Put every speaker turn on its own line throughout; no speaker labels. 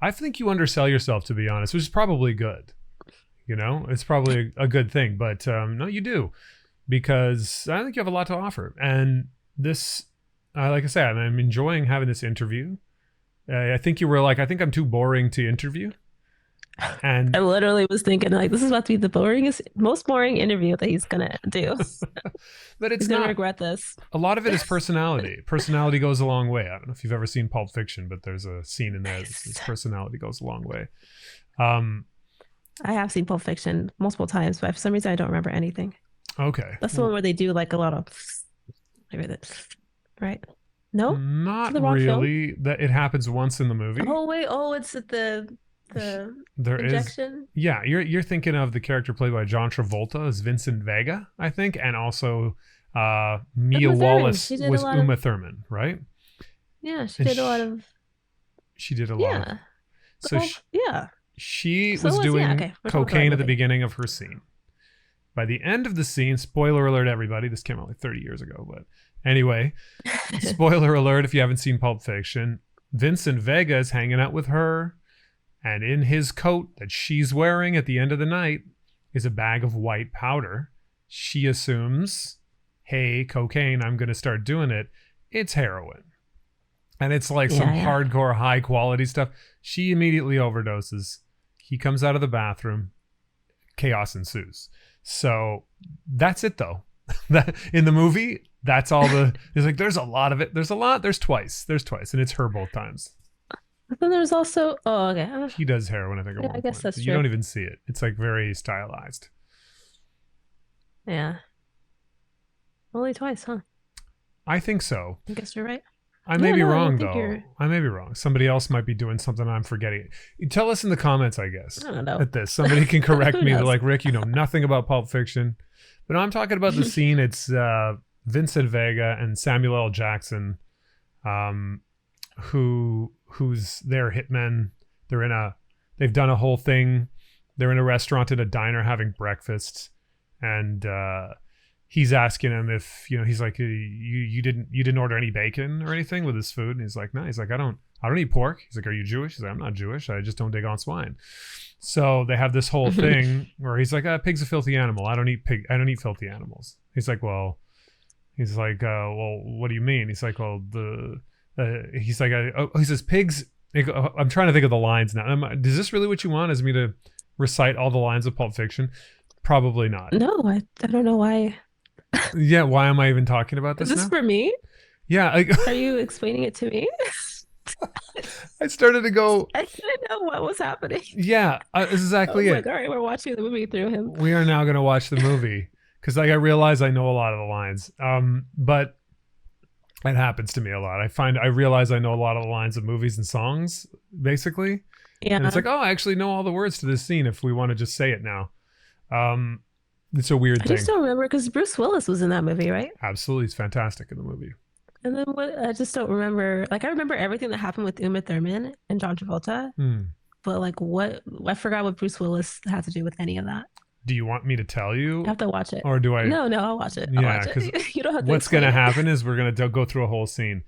I think you undersell yourself, to be honest, which is probably good. You know, it's probably a good thing, but no, you do, because I think you have a lot to offer. And this, like I said, I'm enjoying having this interview. I think you were like, I think I'm too boring to interview.
I
And
literally was thinking like this is about to be the most boring interview that he's gonna do.
but
He's
it's
gonna
not.
regret this.
A lot of it is personality. Personality goes a long way. I don't know if you've ever seen Pulp Fiction, but there's a scene in there that says
Nice.
personality goes a long way. Um,
I have seen Pulp Fiction multiple times, but for some reason I don't remember anything.
okay.
That's the one where they do like a lot of maybe that, right? No, is it
Not
the wrong film?
really. That it happens once in the movie.
Oh wait, oh it's at the
There is,
injection.
yeah. You're thinking of the character played by John Travolta as Vincent Vega, I think, and also Mia
Uma Thurman.
Wallace
She did a
was
lot of
Uma Thurman, right?
yeah. She
And
did a lot of
she did a lot of.
yeah.
So
Well, yeah.
she
So
was
it was yeah.
doing
Okay, we're talking about the right
cocaine at the
movie.
beginning of her scene. By the end of the scene, spoiler alert, everybody, this came out like 30 years ago, but anyway, spoiler alert if you haven't seen Pulp Fiction, Vincent Vega is hanging out with her, and in his coat that she's wearing at the end of the night is a bag of white powder. She assumes, hey, cocaine, I'm going to start doing it. It's heroin. And it's like some
Yeah, yeah.
hardcore, high quality stuff. She immediately overdoses. He comes out of the bathroom. Chaos ensues. So that's it, though. That in the movie, that's all the. There's like there's a lot of it. There's a lot. There's twice, and it's her both times.
But then there's also oh okay.
He does heroin, I think, at
Yeah,
one
I guess
point.
that's
But you
true.
don't even see it. It's like very stylized.
Yeah. Only twice, huh?
I think so.
I guess you're right.
I may
Yeah,
be
no, I
wrong
think
though.
you're
I may be wrong. Somebody else might be doing something I'm forgetting. Tell us in the comments, I guess.
I don't know.
At this, somebody can correct
Who
me. They're
knows?
like, Rick, you know nothing about Pulp Fiction. But I'm talking about the scene. It's Vincent Vega and Samuel L. Jackson, who's their hitmen. They've done a whole thing. They're in a restaurant in a diner having breakfast, and he's asking him if he's like, you didn't order any bacon or anything with his food, and he's like, no. He's like, I don't eat pork. He's like, are you Jewish? He's like, I'm not Jewish. I just don't dig on swine. So they have this whole thing where he's like, pig's a filthy animal. I don't eat filthy animals. He's like, well, what do you mean? He's like, well, he says pigs. I'm trying to think of the lines now. Is this really what you want? Is me to recite all the lines of Pulp Fiction? Probably not.
No, I don't know why.
Yeah, why am I even talking about
Is
this
this
now?
for me?
Yeah,
Are you explaining it to me?
I started to go,
I didn't know what was happening.
yeah,
I
exactly
was
it.
like, all right, we're watching the movie through him.
We are now going to watch the movie because like I realize I know a lot of the lines. But it happens to me a lot. I realize I know a lot of the lines of movies and songs, basically. And
Yeah.
it's like, oh, I actually know all the words to this scene if we want to just say it now. It's a weird
I
thing.
just don't remember because Bruce Willis was in that movie, right?
Absolutely. It's fantastic in the movie.
And then what? I just don't remember. Like I remember everything that happened with Uma Thurman and John Travolta,
Hmm.
but like what? I forgot what Bruce Willis had to do with any of that.
Do you want me to tell
I
you
have to watch it.
or do I?
No, I'll watch it. I'll
Yeah,
watch
because
it. You don't have to
what's going
explain
to
it.
happen is we're going to go through a whole scene.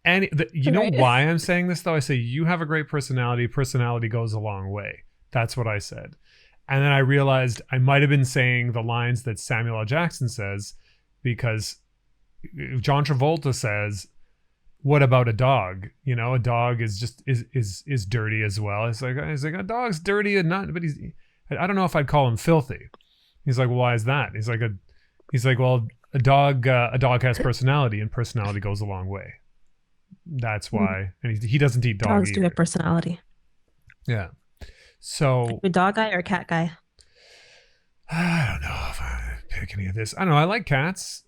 And you know
Right.
why I'm saying this, though? I say, you have a great personality. Personality goes a long way. That's what I said. And then I realized I might have been saying the lines that Samuel L. Jackson says because John Travolta says, what about a dog? A dog is just is dirty as well. It's like a dog's dirty and not, but I don't know if I'd call him filthy. He's like, well, why is that? He's like, well, a dog has personality, and personality goes a long way. That's why, and he doesn't eat dog
Dogs do
either.
have personality.
Yeah. So
A dog guy or a cat guy?
I don't know if I pick any of this. I don't know. I like cats.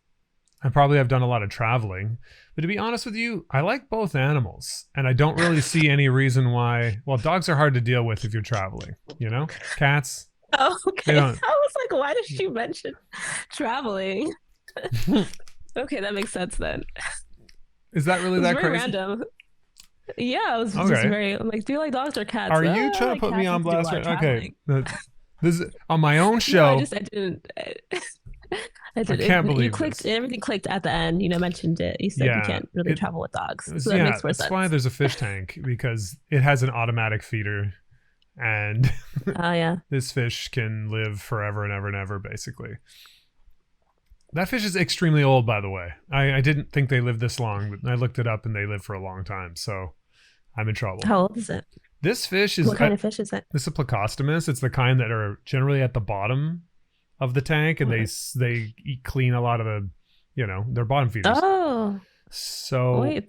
I probably have done a lot of traveling, but to be honest with you, I like both animals, and I don't really see any reason why. Well, dogs are hard to deal with if you're traveling. Cats.
Oh,
They
okay. I
don't.
was like, why did she mention traveling? Okay, that makes sense then.
Is that really
It was
that
very
crazy?
random. Yeah, it was just
Okay.
very. I'm like, do you like dogs or cats?
Are
"Oh,
you
I
trying to
like
put me
cats
on
and do a
blast?
lot of
Right? Okay.
traveling."
This is on my own
No,
show.
I didn't. I
I
did.
can't
You
believe
clicked.
this.
Everything clicked at the end. Mentioned it. You said you
Yeah,
can't really travel with dogs, so that
yeah,
makes more
that's why
sense.
there's a fish tank, because it has an automatic feeder, and
Oh yeah.
this fish can live forever and ever and ever, basically. That fish is extremely old, by the way. I didn't think they lived this long, but I looked it up and they live for a long time, so I'm in trouble.
How old is it?
This fish is
What kind of fish is it?
this is a plecostomus. It's the kind that are generally at the bottom of the tank, and they eat clean a lot of the, their bottom feeders.
Oh,
So
wait.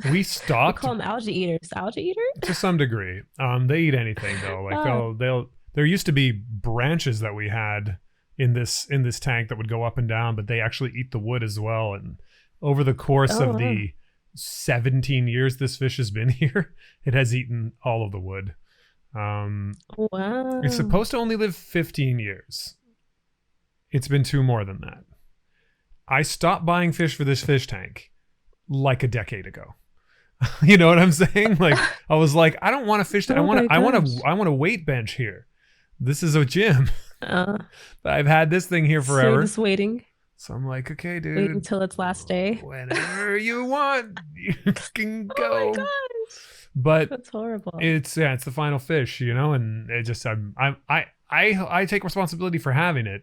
we
We
stopped
call them algae eaters. Algae eaters?
to some degree. They eat anything though. Like
Oh.
they'll there used to be branches that we had in this tank that would go up and down, but they actually eat the wood as well. And over the course
Oh,
of
wow.
the 17 years this fish has been here, it has eaten all of the wood.
Wow.
It's supposed to only live 15 years. It's been 2 more than that. I stopped buying fish for this fish tank like a decade ago. You know what I'm saying? Like, I was like, I don't want a fish tank.
Oh my
I want
gosh.
a weight bench here. This is a gym.
Uh,
I've had this thing here
so
forever.
just waiting.
So I'm like, okay,
Wait
dude,
until its last day.
whenever you want, you can
Oh
go.
my gosh.
But
That's horrible.
it's the final fish, and it just I take responsibility for having it.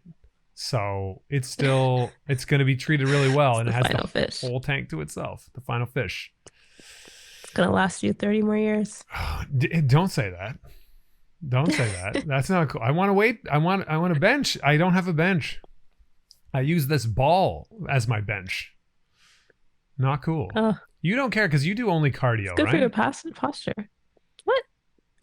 So it's going to be treated really well,
It's
and
the
it has
final
the
fish.
whole tank to itself. The final fish.
It's gonna last you 30 more years.
Don't say that. Don't say that. That's not cool. I want to wait. I want a bench. I don't have a bench. I use this ball as my bench. Not cool.
Oh,
You don't care because you do only cardio,
good
right?
for your posture. What?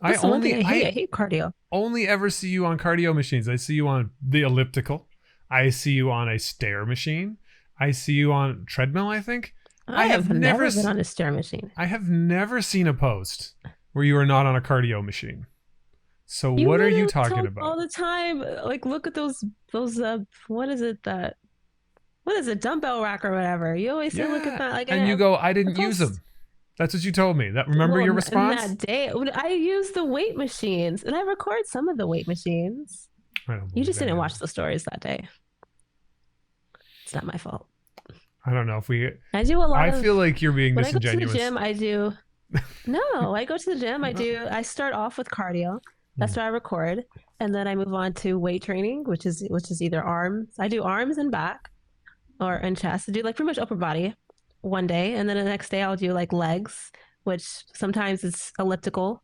I
That's the one thing I hate. I
I
hate cardio.
only ever see you on cardio machines. I see you on the elliptical. I see you on a stair machine. I see you on treadmill, I think.
I have never been on a stair machine.
I have never seen a post where you are not on a cardio machine. So
You
what are you
literally
talking
talk
about?
all the time? Like, look at those what is it dumbbell rack or whatever? You always say, look at that. Like,
and you go, I didn't use
post-
them. That's what you told me. Remember your response?
That day, I use the weight machines, and I record some of the weight machines.
I don't
You
believe
just
that.
didn't watch the stories that day. It's not my fault.
I don't know if we.
I do a lot.
I feel like you're being
when I go to the
disingenuous.
gym, I do. No, I go to the gym. I start off with cardio. That's what I record, and then I move on to weight training, which is either arms. I do arms and back, and chest. I do like pretty much upper body one day, and then the next day I'll do like legs, which sometimes it's elliptical,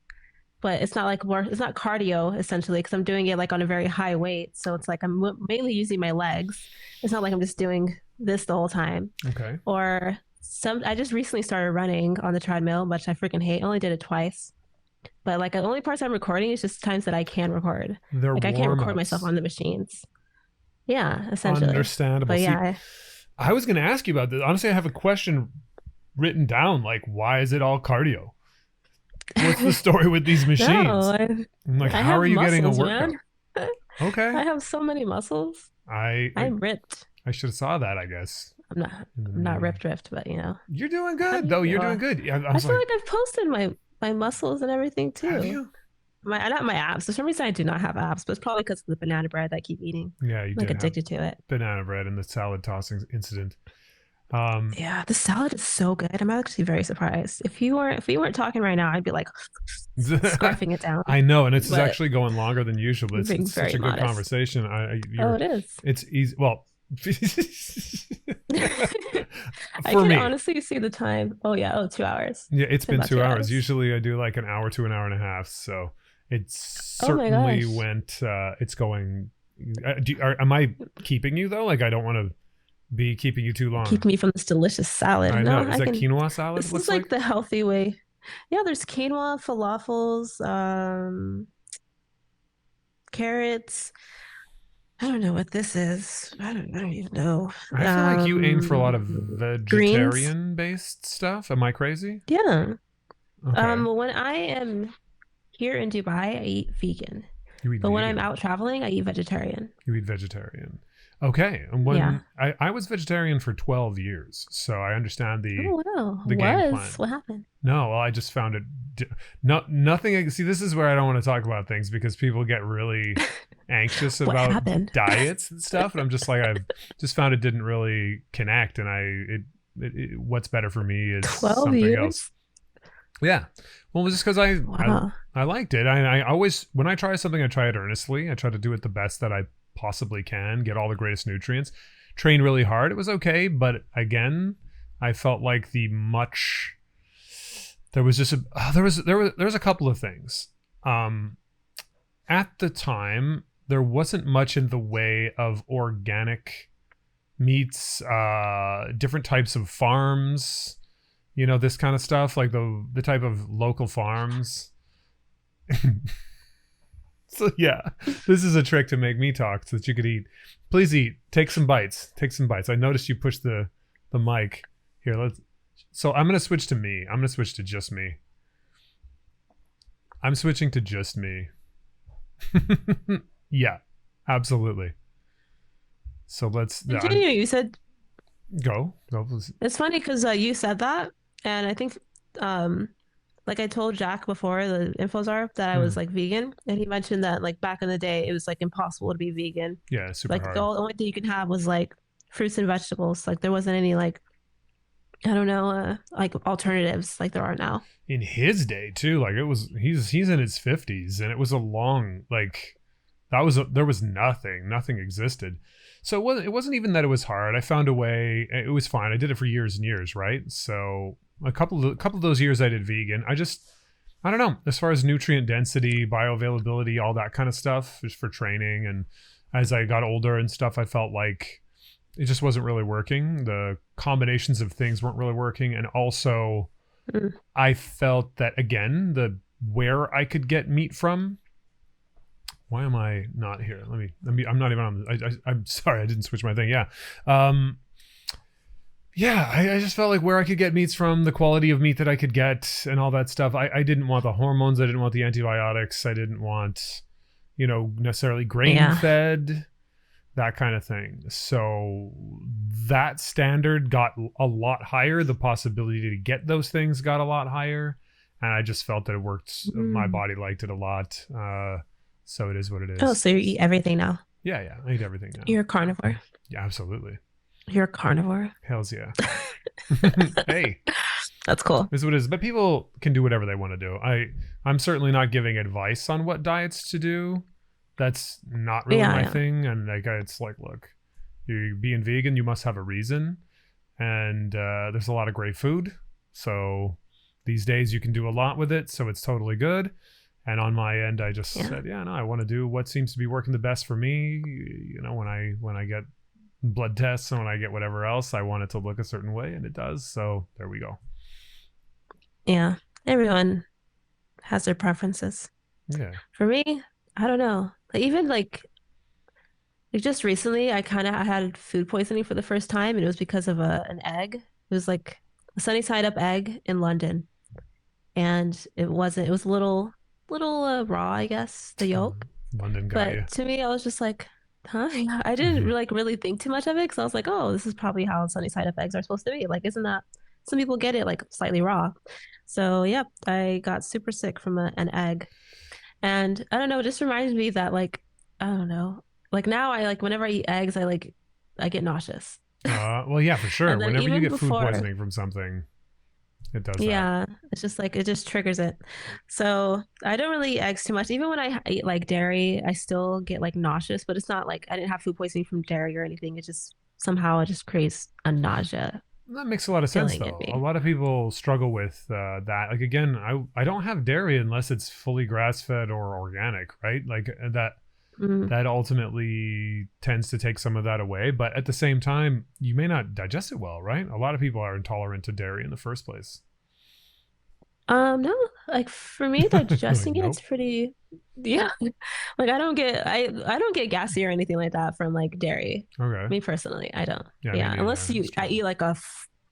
but it's not like it's not cardio essentially because I'm doing it like on a very high weight. So it's like I'm mainly using my legs. It's not like I'm just doing this the whole time.
Okay.
Or I just recently started running on the treadmill, which I freaking hate. I only did it twice. But like the only parts I'm recording is just times that I can record.
They're
Like I can't record
warm-ups.
myself on the machines. Yeah, essentially.
Understandable.
But
See,
yeah,
I was going to ask you about this. Honestly, I have a question written down. Like, why is it all cardio? What's the story with these machines?
no,
I'm like,
I
how
have
are you getting a
muscles,
workout?
man.
Okay.
I have so many muscles. I'm ripped.
I should have saw that, I guess.
I'm not ripped, but
You're doing
How do
good,
you
though. You're
feel?
doing good. I
I
was
feel
like,
like I've posted my muscles and everything
have
too.
you?
Not my abs. For some reason, I do not have abs, but it's probably because of the banana bread that I keep eating.
Yeah, you
I'm like
did have
addicted to it.
banana bread and the salad tossing incident.
Yeah, the salad is so good. I'm actually very surprised. If we weren't talking right now, I'd be like scarfing it down.
I know, and it's
But
actually going longer than usual. But
being
it's such
very
a good
modest.
conversation.
Oh, it is.
It's easy. Well,
I
for
can
me,
honestly see the time. Oh yeah. Oh, 2 hours.
yeah, it's been
about
2
2
hours.
hours.
Usually, I do like an hour to an hour and a half. So it
Oh my
certainly
gosh.
went. It's going. Am I keeping you though? Like I don't want to be keeping you too long.
Keep me from this delicious salad.
I
No,
know. Is that quinoa salad?
This
looks
is like the healthy way. Yeah, there's quinoa, falafels, carrots. I don't know what this is. I don't even know.
I feel like you aim for a lot of
greens.
vegetarian-based stuff. Am I crazy?
Yeah.
Okay.
When I am here in Dubai, I eat vegan.
You eat
But when
vegan.
I'm out traveling, I eat vegetarian.
You eat vegetarian. Okay. And
Yeah.
I was vegetarian for 12 years, so I understand the
Oh wow.
the game plan.
What happened?
No, well, I just found it nothing. See, this is where I don't want to talk about things because people get really anxious
What
about
happened?
diets and stuff, and I'm just like, I've just found it didn't really connect, and what's better for me is
12
something else.
years?
Yeah. Well, it was just because
Wow.
I liked it. I always, when I try something, I try it earnestly. I try to do it the best that I possibly can, get all the greatest nutrients. Train really hard. It was okay, but again, I felt like there was just there was a couple of things. At the time, there wasn't much in the way of organic meats, different types of farms, this kind of stuff, like the type of local farms. So yeah, this is a trick to make me talk so that you could eat. Please eat. Take some bites. I noticed you pushed the mic. Here, so I'm gonna switch to me. I'm gonna switch to just me. I'm switching to just me. Yeah, absolutely. So let's
Continue. You said
go.
it's funny because you said that, and I think, like I told Jack before the infos are that I was like vegan, and he mentioned that like back in the day it was like impossible to be vegan.
Yeah, super
Like
hard.
the only thing you could have was like fruits and vegetables. Like there wasn't any like, I don't know, like alternatives like there are now.
In his day too, like it was, he's in his 50s, and it was a long, like, there was nothing existed. So it wasn't even that it was hard. I found a way. It was fine. I did it for years and years, right? So a couple of those years I did vegan. I don't know, as far as nutrient density, bioavailability, all that kind of stuff, just for training. And as I got older and stuff, I felt like it just wasn't really working. The combinations of things weren't really working. And also I felt that, again, where I could get meat from. Why am I not here? Let me I'm not even on. I'm sorry, I didn't switch my thing. Yeah. I just felt like where I could get meats from, the quality of meat that I could get, and all that stuff. I didn't want the hormones. I didn't want the antibiotics. I didn't want, necessarily grain fed, that kind of thing. So that standard got a lot higher. The possibility to get those things got a lot higher. And I just felt that it worked. My body liked it a lot. So it is what it is.
Oh, so you eat everything now?
Yeah. I eat everything now.
You're a carnivore?
Yeah, absolutely.
You're a carnivore?
Hells yeah. Hey.
That's cool.
This is what it is. But people can do whatever they want to do. I'm certainly not giving advice on what diets to do. That's not really my thing. And it's like, look, you're being vegan, you must have a reason. And there's a lot of great food. So these days you can do a lot with it. So it's totally good. And on my end, I just said, I want to do what seems to be working the best for me. When I get blood tests and when I get whatever else, I want it to look a certain way, and it does. So there we go.
Yeah. Everyone has their preferences.
Yeah.
For me, I don't know. Even like just recently, I kind of had food poisoning for the first time, and it was because of an egg. It was like a sunny side up egg in London, and it was a little raw, I guess, the yolk.
London guy.
But to me, I was just like, huh? I didn't really think too much of it, because I was like, oh, this is probably how sunny side up eggs are supposed to be. Like, isn't that, some people get it like slightly raw. So yeah, I got super sick from an egg. And I don't know, it just reminds me that, like, I don't know, like now I like, whenever I eat eggs, I get nauseous.
Well, yeah, for sure. Whenever you get food poisoning from something, it does that.
Yeah, it's just like, it just triggers it. So I don't really eat eggs too much. Even when I eat like dairy, I still get like nauseous, but it's not like I didn't have food poisoning from dairy or anything. It just somehow it just creates a nausea.
That makes a lot of sense, though. A lot of people struggle with that. Like, again, I don't have dairy unless it's fully grass-fed or organic, right? Like that ultimately tends to take some of that away. But at the same time, you may not digest it well, right? A lot of people are intolerant to dairy in the first place.
No, like for me, digesting it, it's pretty, yeah. Like I don't get gassy or anything like that from like dairy.
Okay.
Me personally, I don't.
Yeah.
Unless I eat like a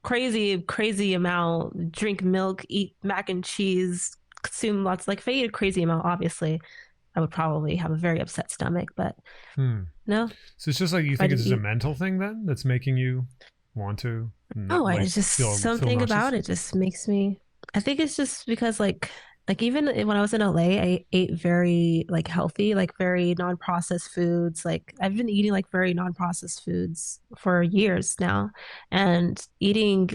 crazy amount, drink milk, eat mac and cheese, consume lots. Like if I eat a crazy amount, obviously, I would probably have a very upset stomach. But no.
So it's just like, you think it's a mental thing then that's making you want to?
I just something about it just makes me. I think it's just because like Like even when I was in LA, I ate very like healthy, like very non-processed foods. Like I've been eating like very non-processed foods for years now. And eating,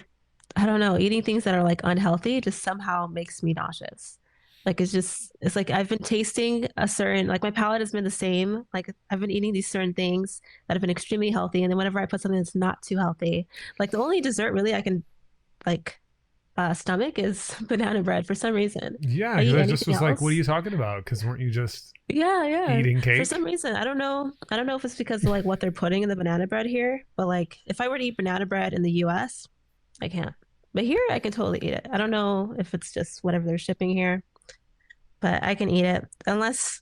I don't know, eating things that are like unhealthy just somehow makes me nauseous. Like it's like I've been tasting a certain, like my palate has been the same. Like I've been eating these certain things that have been extremely healthy. And then whenever I put something that's not too healthy, like the only dessert really I can like stomach is banana bread for some reason.
Yeah,
I
because
eat
I just
anything
was like, what are
else.
you talking about? Because weren't you just
Yeah, yeah.
eating
For some
cake?
reason, I don't know. I don't know if it's because of like what they're putting in the banana bread here, but like if I were to eat banana bread in the US, I can't. But here I can totally eat it. I don't know if it's just whatever they're shipping here, but I can eat it unless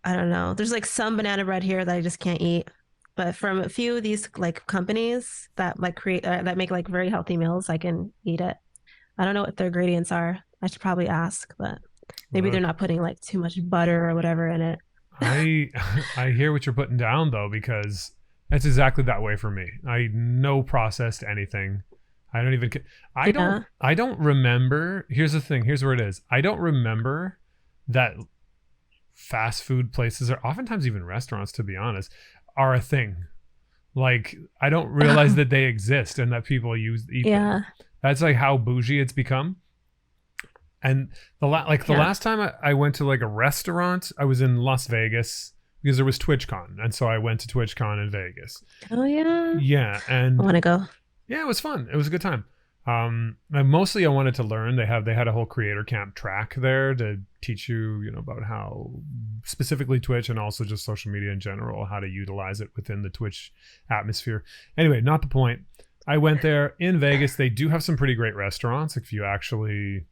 I don't know. There's like some banana bread here that I just can't eat. But from a few of these like companies that like create that make like very healthy meals, I can eat it. I don't know what their ingredients are. I should probably ask, but maybe they're
Look,
not putting like too much butter or whatever in it.
I I hear what you're putting down though, because that's exactly that way for me. I no processed anything. I don't even.
Yeah.
I don't remember. Here's the thing. Here's where it is. I don't remember that fast food places, or oftentimes even restaurants, to be honest, are a thing. Like I don't realize that they exist and that people eat them.
Yeah.
That's like how bougie it's become. And the
Yeah.
last time I went to like a restaurant, I was in Las Vegas because there was TwitchCon, and so I went to TwitchCon in Vegas.
Oh yeah.
Yeah,
I
and
want to go.
yeah, it was fun. It was a good time. And mostly I wanted to learn. They had a whole creator camp track there to teach you, about how specifically Twitch and also just social media in general, how to utilize it within the Twitch atmosphere. Anyway, not the point. I went there in Vegas. They do have some pretty great restaurants if you actually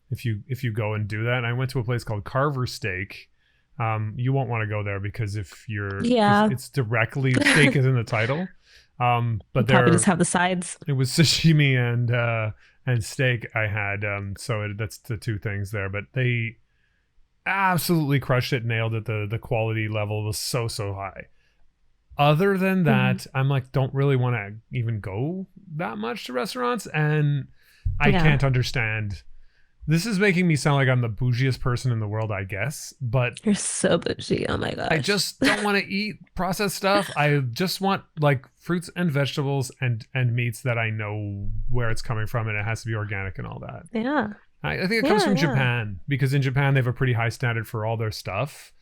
if you go and do that. And I went to a place called Carver Steak. You won't want to go there because because
Yeah.
it's directly steak is in the title. But
Probably just
there
have the sides.
it was sashimi and steak I had. That's the two things there. But they absolutely crushed it, nailed it. The quality level was so high. Other than
Mhm.
that, I'm like, don't really want to even go that much to restaurants, and I
Yeah.
can't understand. This is making me sound like I'm the bougiest person in the world, I guess, but
You're so bougie. Oh my
I
gosh.
just don't want to eat processed stuff. I just want like fruits and vegetables and meats that I know where it's coming from, and it has to be organic and all that.
Yeah.
I think it comes
Yeah.
from
Yeah.
Japan because in Japan they have a pretty high standard for all their stuff.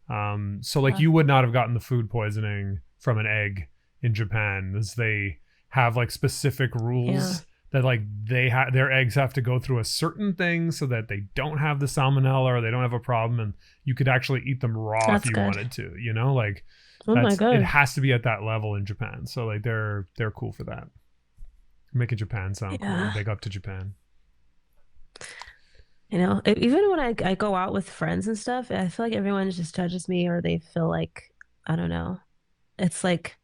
So like
Yeah.
you would not have gotten the food poisoning from an egg in Japan, as they have like specific
Yeah.
rules that like their eggs have to go through a certain thing so that they don't have the salmonella or they don't have a problem, and you could actually eat them raw if
That's
you
good.
wanted to. Like
Oh my
that's it
god.
has to be at that level in Japan. So like they're cool for that. Making Japan sound cool.
Yeah.
Big up to Japan.
Even when I go out with friends and stuff, I feel like everyone just judges me or they feel like, I don't know. It's like,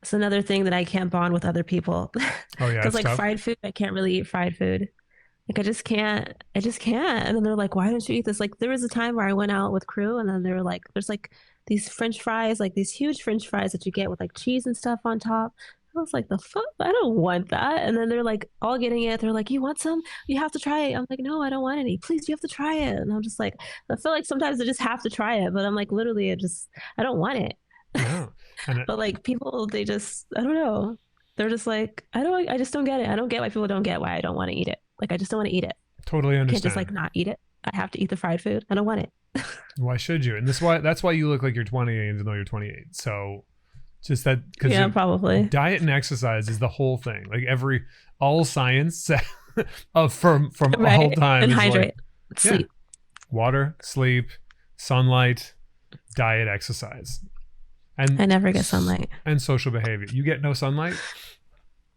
it's another thing that I can't bond with other people.
Oh yeah,
Because
it's
like
tough.
fried food, I can't really eat fried food. Like I just can't. And then they're like, why don't you eat this? Like there was a time where I went out with crew and then they were like, there's like these French fries, like these huge French fries that you get with like cheese and stuff on top. I was like, the fuck? I don't want that. And then they're like all getting it. They're like, you want some? You have to try it. I'm like, no, I don't want any. Please, you have to try it. And I'm just like, I feel like sometimes I just have to try it, but I'm like, literally, I don't want it.
No, and
But like people, they just, I don't know. They're just like, I just don't get it. I don't get why people don't get why I don't want to eat it. Like, I just don't want to eat it.
totally
I can't just
understand.
like not eat it. I have to eat the fried food. I don't want it.
Why should you? And that's why you look like you're 20 even though you're 28. So just that because
Yeah, probably.
diet and exercise is the whole thing. Like all science of from all
Right.
time
And
is like
hydrate,
yeah,
sleep.
water, sleep, sunlight, diet, exercise,
I
and
never get sunlight.
and social behavior. You get no sunlight.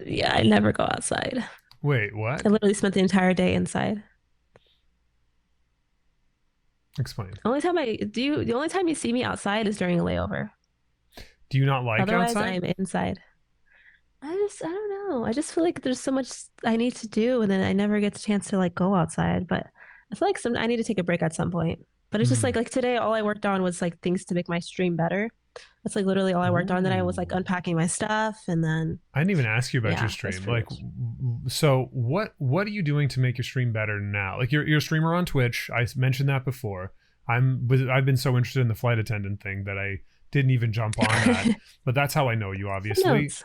Yeah, I never go outside.
Wait, what?
I literally spent the entire day inside.
Explain.
The only time you see me outside is during a layover.
Do you not like
Otherwise,
outside?
I'm inside. I don't know. I just feel like there's so much I need to do, and then I never get the chance to like go outside. But I feel like I need to take a break at some point. But it's just
Hmm.
like today, all I worked on was like things to make my stream better. That's like literally all I worked on. Then I was like
Ooh.
unpacking my stuff, and then
I didn't even ask you about your
yeah, that's
stream.
pretty
Like,
much.
so what are you doing to make your stream better now? Like, you're a streamer on Twitch. I mentioned that before. I've been so interested in the flight attendant thing that I didn't even jump on that. But that's how I know you,
Some
obviously,
notes.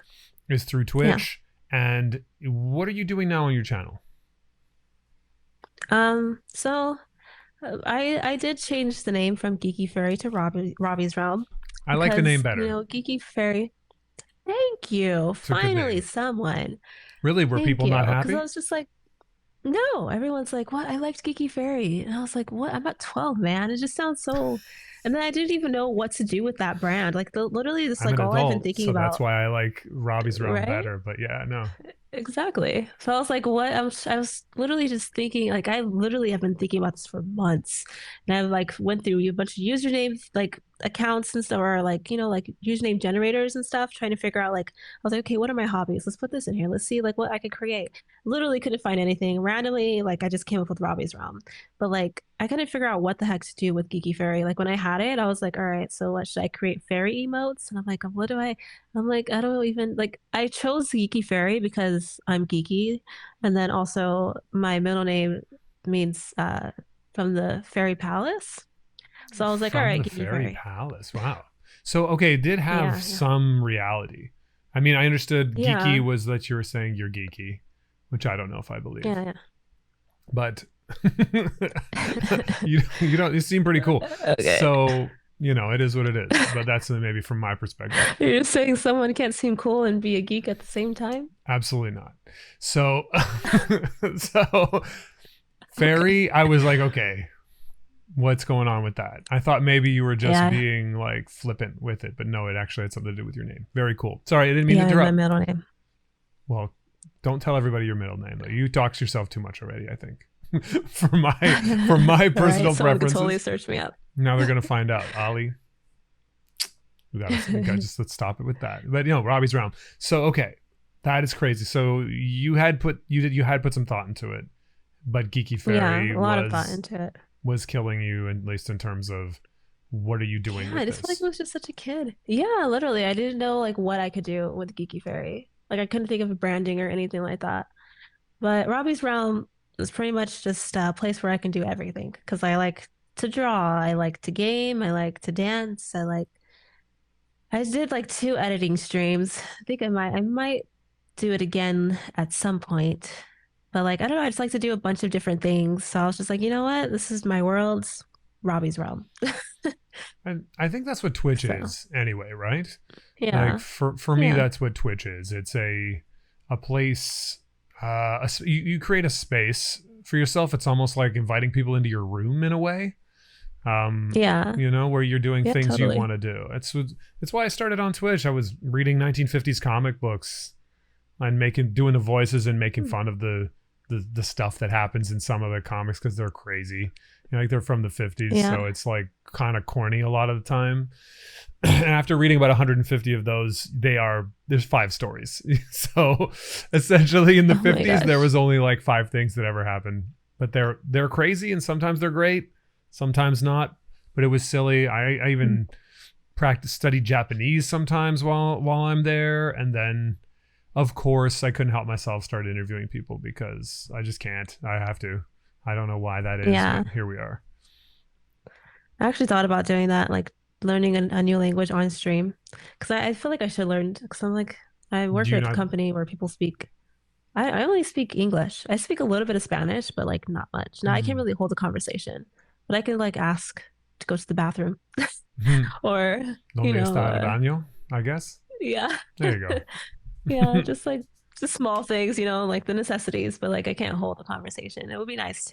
is through
Yeah.
Twitch. And what are you doing now on your channel?
So I did change the name from Geeky Fairy to Robbie's Realm
I like the name
because
better.
Geeky Fairy. Thank you.
It's a good
Finally,
name.
someone.
Really, were
Thank
people
you.
not
Because I
happy?
was just like, no, everyone's like, what? I liked Geeky Fairy. And I was like, what? I'm at 12, man. It just sounds so. And then I didn't even know what to do with that brand. Like, literally, just
I'm
like
an
all I've been
adult,
thinking
so that's
about,
why I like Robbie's Realm
right?
better. But yeah, no.
Exactly. So I was like, what? I was literally just thinking, like, I literally have been thinking about this for months. And I like went through a bunch of usernames, like accounts and stuff, or like, like username generators and stuff, trying to figure out, like, I was like, okay, what are my hobbies? Let's put this in here. Let's see, like, what I could create. Literally couldn't find anything. Randomly, like, I just came up with Robbie's Realm. But like, I couldn't figure out what the heck to do with Geeky Fairy. Like, when I had it, I was like, all right, so what should I create fairy emotes? And I'm like, what do I I'm like, I don't even like I chose Geeky Fairy because I'm geeky. And then also my middle name means from the fairy palace. So I was like, all
From
right,
the
Geeky
Fairy
Fairy.
Palace. Wow. So okay, it did have
Yeah, yeah.
some reality. I mean, I understood geeky
Yeah.
was that you were saying you're geeky, which I don't know if I believe.
Yeah,
But
yeah.
you don't you seem pretty cool.
Okay.
So, it is what it is. But that's maybe from my perspective.
You're saying someone can't seem cool and be a geek at the same time?
Absolutely not. So so
Okay.
Fairy, I was like, okay, what's going on with that? I thought maybe you were just
Yeah.
being like flippant with it, but no, it actually had something to do with your name. Very cool. Sorry, I didn't mean to
Yeah, my
interrupt.
middle name.
Well, don't tell everybody your middle name though. You dox yourself too much already, I think. for my
All right,
personal
someone could totally
preferences.
search me up.
Now they're gonna find out. Aali. We gotta just let's stop it with that. But Robbie's Realm. So okay. That is crazy. So you had put some thought into it, but Geeky
Yeah,
Fairy
a lot of thought
was
into it.
was killing you, at least in terms of what are you doing
Yeah, I
with
just feel like
this?
I was just such a kid. Yeah, literally. I didn't know like what I could do with Geeky Fairy. Like I couldn't think of branding or anything like that. But Robbie's Realm is pretty much just a place where I can do everything because I like to draw, I like to game, I like to dance, I did like two editing streams. I think I might do it again at some point. But like I don't know, I just like to do a bunch of different things. So I was just like, you know what? This is my world, Robbie's Realm.
And I think that's what Twitch
So
is anyway, right? Like
yeah.
for me,
Yeah.
that's what Twitch is. It's a place. You create a space for yourself. It's almost like inviting people into your room in a way.
Yeah.
Where you're doing
Yep,
things you
totally.
want to do. It's why I started on Twitch. I was reading 1950s comic books and doing the voices and making
Hmm.
fun of the stuff that happens in some of the comics because they're crazy. Like they're from the 50s,
Yeah.
so it's like kind of corny a lot of the time. And after reading about 150 of those, there's 5 stories. So essentially in the
Oh my
50s there
gosh.
was only like 5 things that ever happened. But they're crazy and sometimes they're great, sometimes not. But it was silly. I
Hmm.
even study Japanese sometimes while I'm there, and then of course I couldn't help myself start interviewing people because I just can't. I have to. I don't know why that is, but
Yeah.
here we are.
I actually thought about doing that, like learning a new language on stream. Because I feel like I should learn, because I'm like, I
Do
work
you
at a
not?
company where people speak, I only speak English. I speak a little bit of Spanish, but like not much. Now I can't
Mhm.
really hold a conversation, but I can like ask to go to the bathroom
Mhm.
or, you
Donde
know,
está el baño? I guess.
yeah.
There you go.
Yeah, just like just small things, like the necessities, but like I can't hold a conversation. It would be nice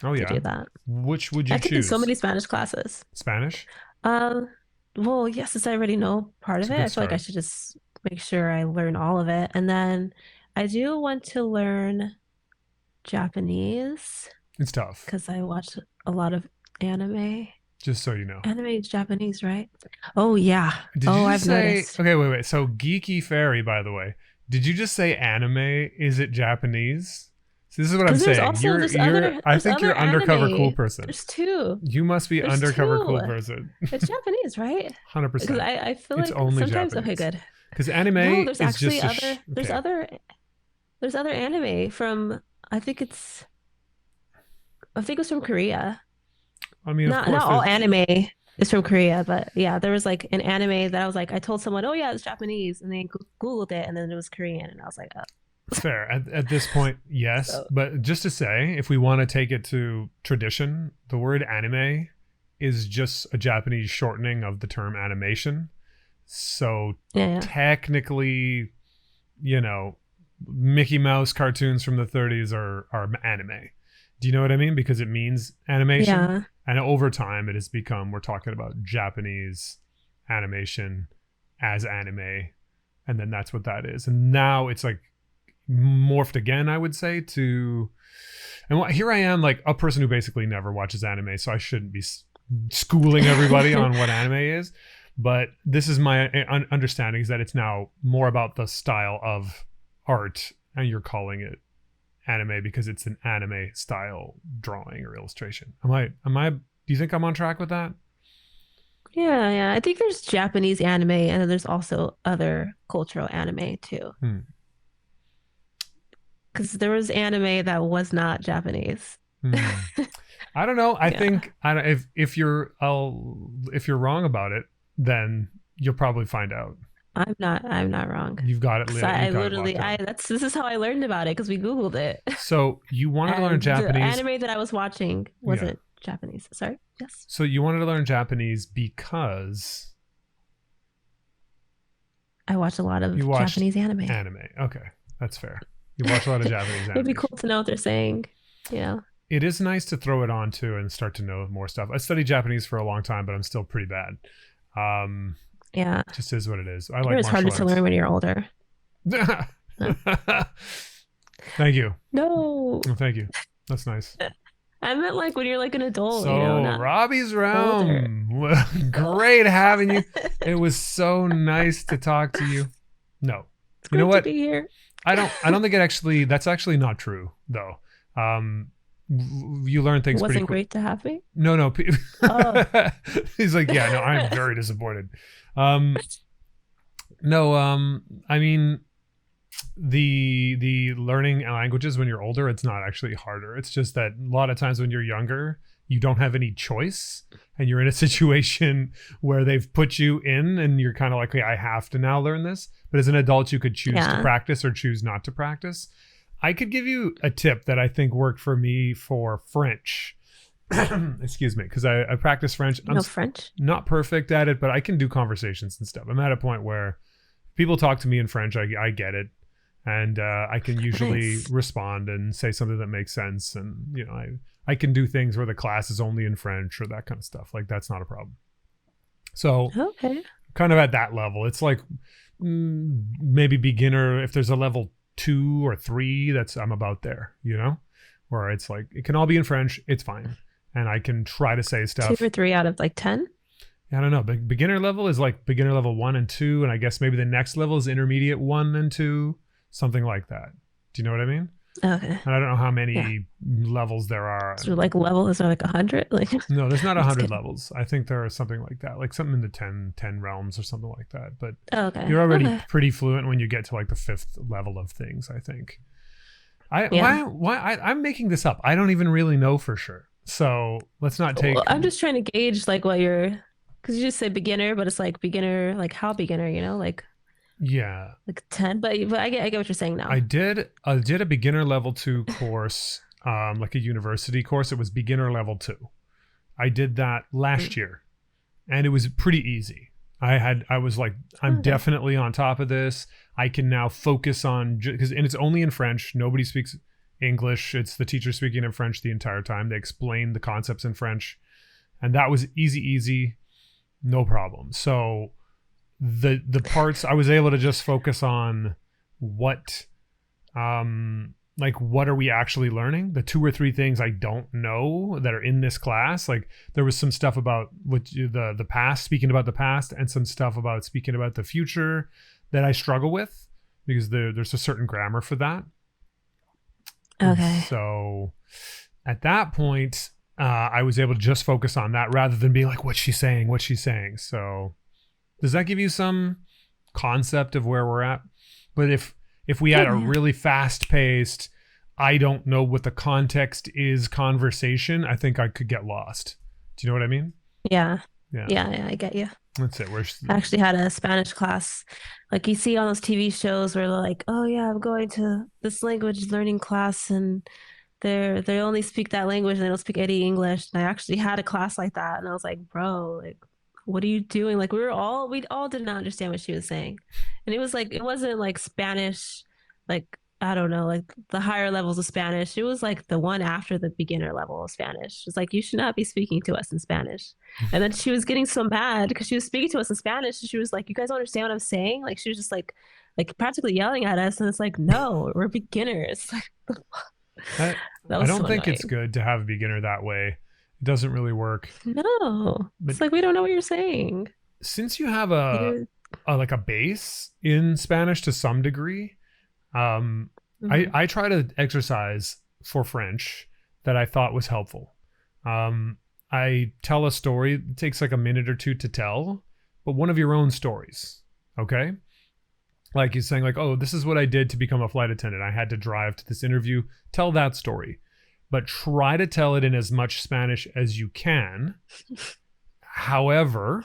Oh
to do
yeah.
that.
Which would you
I've taken so
choose?
many Spanish classes.
Spanish?
Um, well, yes, since I already know part
It's
of
a
it,
good
I feel like I
start.
should just make sure I learn all of it. And then I do want to learn Japanese
It's tough.
because I watch a lot of anime.
Just so you know.
Anime is Japanese, right? Oh, yeah.
Did
Oh,
you just
I've
say
noticed.
okay, wait. So Geeky Fairy, by the way. Did you just say anime? Is it Japanese? See, this is what I'm
Because there's
saying.
also
I
there's
think
other
you're undercover
anime.
cool person.
There's two.
You must be
There's
undercover
two.
cool person.
It's Japanese, right? Because
100%.
I feel
It's
like
only
sometimes okay,
Japanese.
good.
Because
No,
anime
there's
is
actually
just
other
okay.
there's other anime from I think it's from Korea.
I mean, of
Not
course,
all
there's.
anime is from Korea, but yeah, there was like an anime that I was like I told someone, "Oh yeah, it's Japanese." And they googled it and then it was Korean and I was like, "Oh."
Fair. At this point, yes.
So,
But just to say, if we want to take it to tradition, the word anime is just a Japanese shortening of the term animation. So
yeah.
technically, you know, Mickey Mouse cartoons from the 30s are anime. Do you know what I mean? Because it means animation.
Yeah.
And over time, it has become, we're talking about Japanese animation as anime. And then that's what that is. And now it's like morphed again, I would say, to. And here I am, like a person who basically never watches anime. So I shouldn't be schooling everybody on what anime is. But this is my understanding is that it's now more about the style of art. And you're calling it anime because it's an anime style drawing or illustration. Do you think I'm on track with that?
Yeah. I think there's Japanese anime and then there's also other cultural anime too. Because there was anime that was not Japanese.
I don't know. I
Yeah.
think if you're wrong about it, then you'll probably find out.
I'm not wrong.
You've got it.
I literally this is how I learned about it because we Googled it.
So you wanted to learn Japanese.
The anime that I was watching wasn't Japanese. Sorry. Yes.
So you wanted to learn Japanese because
I watch a lot of Japanese anime.
Okay, that's fair. You watch a lot of Japanese anime.
It'd be cool to know what they're saying. Yeah.
It is nice to throw it on too and start to know more stuff. I studied Japanese for a long time, but I'm still pretty bad.
Yeah.
Just is what it is.
It's harder to learn when you're older.
Thank you.
No.
Oh, thank you. That's nice.
I meant like when you're like an adult.
So Robby's realm. Great having you. It was so nice to talk to you. No.
It's
you know what?
To be here.
I don't think that's actually not true though. You learn things.
It wasn't
pretty
great to have me.
No.
Oh.
He's like, yeah, no, I'm very disappointed. No, I mean, the learning languages when you're older, it's not actually harder. It's just that a lot of times when you're younger, you don't have any choice, and you're in a situation where they've put you in, and you're kind of like, okay, I have to now learn this. But as an adult, you could choose to practice or choose not to practice. I could give you a tip that I think worked for me for French. Excuse me, because I practice French.
I'm French?
Not perfect at it, but I can do conversations and stuff. I'm at a point where people talk to me in French. I get it. And I can usually respond and say something that makes sense. And, you know, I can do things where the class is only in French or that kind of stuff. Like, that's not a problem. So kind of at that level, it's like maybe beginner. If there's a level 2 or 3, I'm about there, you know, where it's like, it can all be in French. It's fine. And I can try to say stuff.
2 or 3 out of like 10?
I don't know. Beginner level is like beginner level 1 and 2. And I guess maybe the next level is intermediate 1 and 2. Something like that. Do you know what I mean?
Okay.
And I don't know how many levels there are.
So like levels are like 100? Like
no, there's not 100 levels. I think there are something like that. Like something in the 10 realms or something like that. But you're already pretty fluent when you get to like the 5th level of things, I think. I'm making this up. I don't even really know for sure. So let's not take...
I'm just trying to gauge like what you're... Because you just say beginner, but it's like beginner, like how beginner, you know? Like...
Yeah,
like 10, but I get what you're saying now.
I did a beginner level 2 course, like a university course. It was beginner level 2. I did that last year, and it was pretty easy. I was like, I'm definitely on top of this. I can now focus on, because and it's only in French. Nobody speaks English. It's the teacher speaking in French the entire time. They explain the concepts in French, and that was easy, no problem. So the parts I was able to just focus on what what are we actually learning, the 2 or 3 things I don't know that are in this class. Like there was some stuff about the past, speaking about the past, and some stuff about speaking about the future that I struggle with because there's a certain grammar for that.
Okay.
So at that point, I was able to just focus on that rather than being like, what's she saying? What's she saying? So does that give you some concept of where we're at? But if we had a
Yeah.
really fast paced, I don't know what the context is conversation, I think I could get lost. Do you know what I mean?
Yeah.
Yeah.
Yeah, I get you.
That's it.
I actually had a Spanish class. Like you see on those TV shows where they're like, "Oh yeah, I'm going to this language learning class and they only speak that language and they don't speak any English." And I actually had a class like that and I was like, "Bro, like what are you doing?" Like we all did not understand what she was saying. And it was like it wasn't like Spanish like I don't know, like the higher levels of Spanish. It was like the one after the beginner level of Spanish. It's like you should not be speaking to us in Spanish. And then she was getting so mad because she was speaking to us in Spanish. And she was like, "You guys don't understand what I'm saying?" Like she was just like practically yelling at us. And it's like, no, we're beginners.
I,
That
I
was
don't
so
think it's
annoying.
good to have a beginner that way. It doesn't really work.
No,
But
it's like we don't know what you're saying.
since you have
You,
a like a base in Spanish to some degree,
mhm.
I try to exercise for French that I thought was helpful. I tell a story. It takes like a minute or two to tell, but one of your own stories. Okay, like you're saying, like, oh, this is what I did to become a flight attendant. I had to drive to this interview. Tell that story, but try to tell it in as much Spanish as you can. However,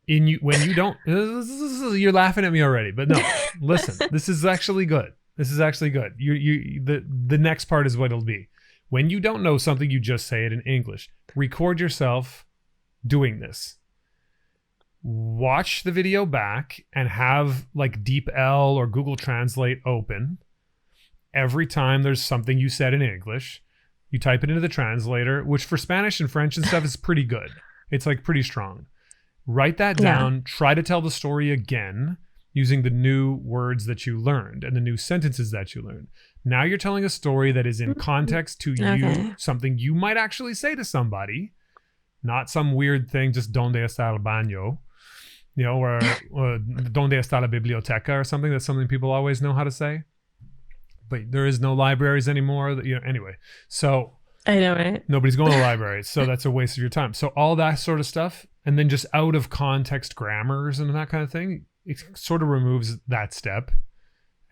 in you when you don't, you're laughing at me already. But no, listen, this is actually good. This is actually good. The next part is what it'll be. When you don't know something, you just say it in English. Record yourself doing this. Watch the video back and have like DeepL or Google Translate open. Every time there's something you said in English, you type it into the translator, which for Spanish and French and stuff is pretty good. It's like pretty strong. Write that
Yeah.
down. Try to tell the story again using the new words that you learned and the new sentences that you learned. Now you're telling a story that is in context to you,
Okay.
something you might actually say to somebody, not some weird thing, just donde está el baño, or donde está la biblioteca or something. That's something people always know how to say. But there is no libraries anymore. Anyway, so
I know, right?
nobody's going to the library, so that's a waste of your time. So all that sort of stuff, and then just out of context grammars and that kind of thing, it sort of removes that step,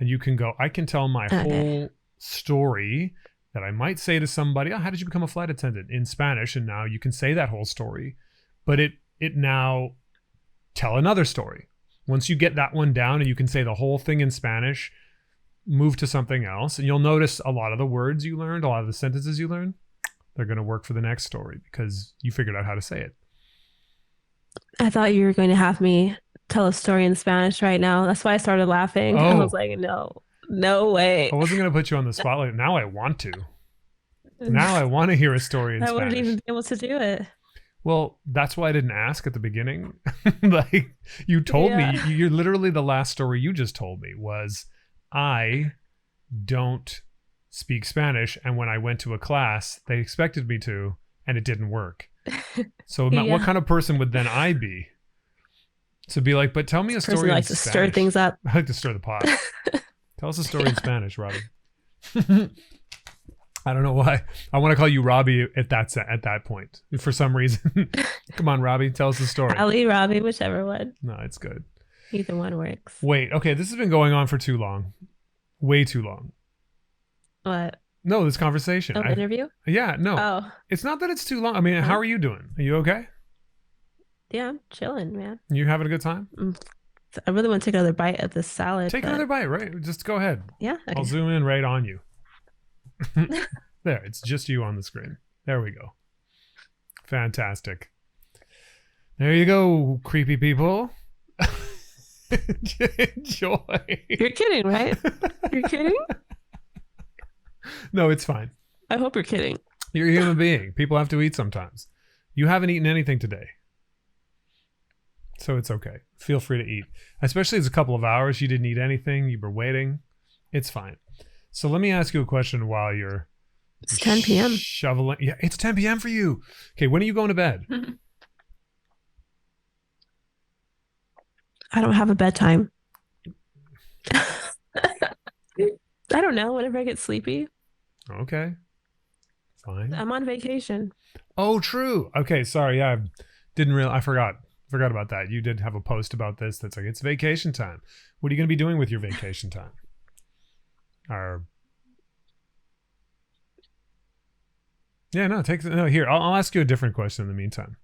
and you can go, I can tell my
Okay.
whole story that I might say to somebody, oh, how did you become a flight attendant in Spanish? And now you can say that whole story, but it now tell another story. Once you get that one down and you can say the whole thing in Spanish, move to something else, and you'll notice a lot of the words you learned, a lot of the sentences you learned, they're going to work for the next story because you figured out how to say it.
I thought you were going to have me tell a story in Spanish right now. That's why I started laughing. I was
Oh,
like, no, no way.
I wasn't going to put you on the spotlight. Now I want to. Now I want to hear a story in
I wouldn't even
Spanish.
be able to do it.
Well, that's why I didn't ask at the beginning. Like you told
Yeah.
me, you're literally the last story you just told me was I don't speak Spanish. And when I went to a class, they expected me to, and it didn't work. So what
Yeah.
kind of person would then I be to be like, but tell me a
This person
story in
likes to stir
Spanish?
things up.
I like to stir the pot. Tell us a story in
Yeah.
Spanish, Robby. I don't know why. I want to call you Robby at that point for some reason. Come on, Robby, tell us the story.
Aali, Robby, whichever one.
No, it's good.
Either one works.
Wait, okay, this has been going on for too long. Way too long.
What?
No, this conversation.
Oh, the interview?
Yeah, no.
Oh,
It's not that it's too long. I mean, how
huh?
are you doing? Are you okay?
Yeah, I'm chilling, man.
You having a good time?
I really want to take another bite of this salad,
Take
but
another bite, right? Just go ahead.
yeah,
I'll
okay.
zoom in right on you. There, it's just you on the screen. There we go. Fantastic. There you go, creepy people. Enjoy.
You're kidding, right? You're kidding?
No, it's fine.
I hope you're kidding.
You're a human being. People have to eat sometimes. You haven't eaten anything today. So it's okay. Feel free to eat. Especially it's a couple of hours. You didn't eat anything. You were waiting. It's fine. So let me ask you a question while you're
It's 10 p.m.
shoveling. Yeah, it's 10 p.m. for you. Okay, when are you going to bed?
I don't have a bedtime. I don't know. Whenever I get sleepy.
Okay. Fine.
I'm on vacation.
Oh, true. Okay, sorry. Yeah, I forgot. Forgot about that. You did have a post about this that's like it's vacation time. What are you going to be doing with your vacation time? Or yeah, no, here. I'll ask you a different question in the meantime.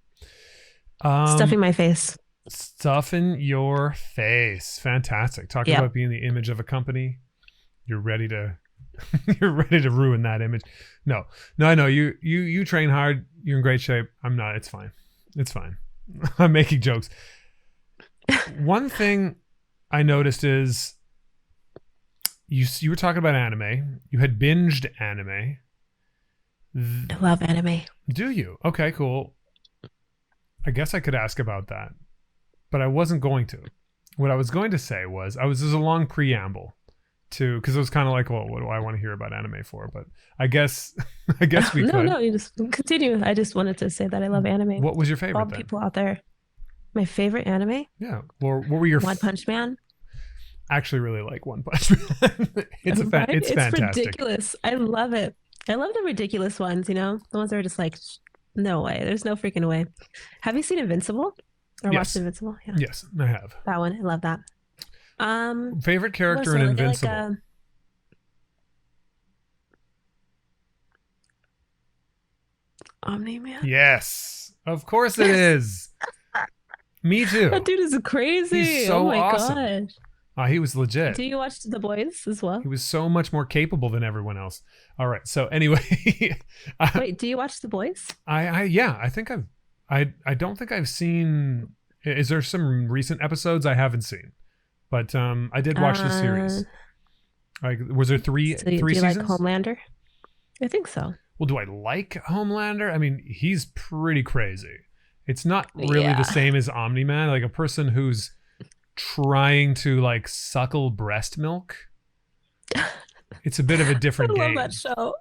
Stuffing my face.
Stuff in your face. Fantastic. Talking about being the image of a company. You're ready to you're ready to ruin that image. No, I know you train hard. You're in great shape. I'm not. It's fine. I'm making jokes. One thing I noticed is you were talking about anime. You had binged anime.
I love anime.
Do you? Okay, cool. I guess I could ask about that, but I wasn't going to. What I was going to say was there's a long preamble to, because it was kind of like, well, what do I want to hear about anime for? But I guess we could.
No, you just continue. I just wanted to say that I love anime.
What was your favorite?
All people out there. My favorite anime?
Yeah. Or what were your
One Punch Man?
Actually really like One Punch Man. It's fantastic.
Ridiculous. I love it. I love the ridiculous ones, the ones that are just like, no way. There's no freaking way. Have you seen Invincible? Or watched Invincible? Yeah.
Yes, I have.
That one. I love that.
Favorite character in Invincible?
Like Omni-Man?
Yes. Of course it is. Me too.
That dude is crazy.
He's so
awesome.
Gosh. He was legit.
Do you watch The Boys as well?
He was so much more capable than everyone else. All right. So anyway.
Wait, do you watch The Boys?
I think I don't think I've seen. Is there some recent episodes I haven't seen? But I did watch the series. Like, was there three
do you
seasons?
Like Homelander? I think so.
Well, do I like Homelander? I mean, he's pretty crazy. It's not really the same as Omni-Man. Like a person who's trying to like suckle breast milk. It's a bit of a different game.
I love that show.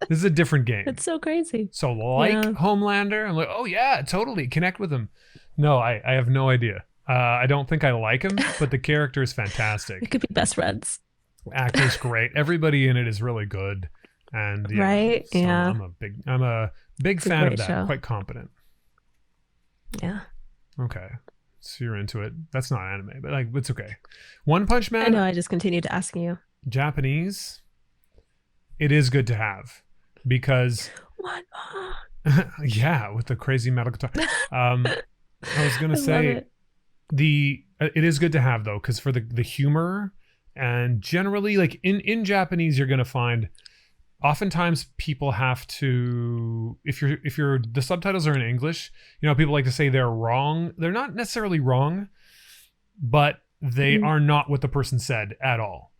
This is a different game.
It's so crazy.
So like Homelander, I'm like, oh yeah, totally connect with him. No, I have no idea. I don't think I like him, but the character is fantastic.
We could be best friends.
Actor's great. Everybody in it is really good. And
right?
So
yeah.
I'm a big fan of that.
Show.
Quite competent.
Yeah.
Okay. So you're into it. That's not anime, but like it's okay. One Punch Man.
I know, I just continued asking you.
Japanese. It is good to have because yeah, with the crazy metal guitar. I was gonna say it is good to have though, because for the humor and generally like in Japanese you're gonna find oftentimes people have to if you're the subtitles are in English, people like to say they're wrong. They're not necessarily wrong, but they are not what the person said at all.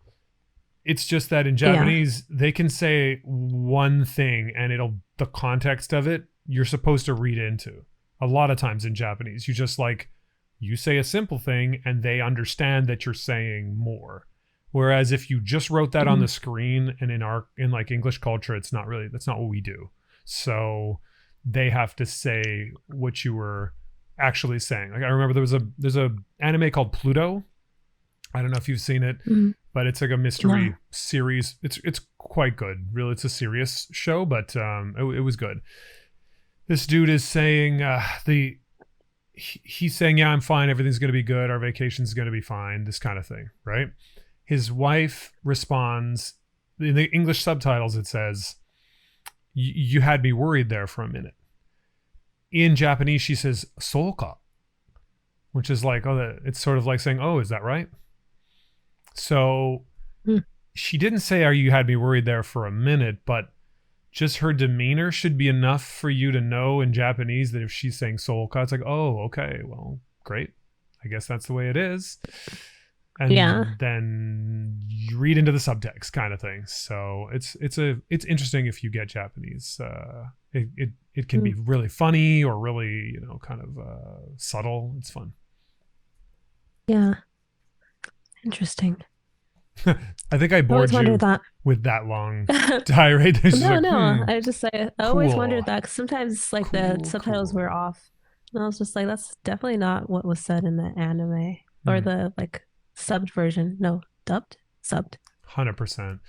It's just that in Japanese they can say one thing and the context of it you're supposed to read into. A lot of times in Japanese, you say a simple thing and they understand that you're saying more. Whereas if you just wrote that on the screen and in like English culture, that's not what we do. So they have to say what you were actually saying. Like I remember there's a anime called Pluto. I don't know if you've seen it, but it's like a mystery series. It's quite good. Really, it's a serious show, but it was good. This dude is saying he's saying, yeah, I'm fine. Everything's going to be good. Our vacation's going to be fine. This kind of thing, right? His wife responds in the English subtitles. It says, you had me worried there for a minute. In Japanese, she says, "Souka," which is like, it's sort of like saying, oh, is that right? So she didn't say, you had me worried there for a minute, but just her demeanor should be enough for you to know in Japanese that if she's saying "Souka," it's like, oh, okay, well, great. I guess that's the way it is. And then you read into the subtext kind of thing. So it's interesting if you get Japanese. It can be really funny or really, kind of subtle. It's fun.
Yeah. Interesting.
I think I bored you with that long tirade.
No. I always wondered that because sometimes the subtitles were off. And I was just like, that's definitely not what was said in the anime or the subbed version. No, subbed.
100%.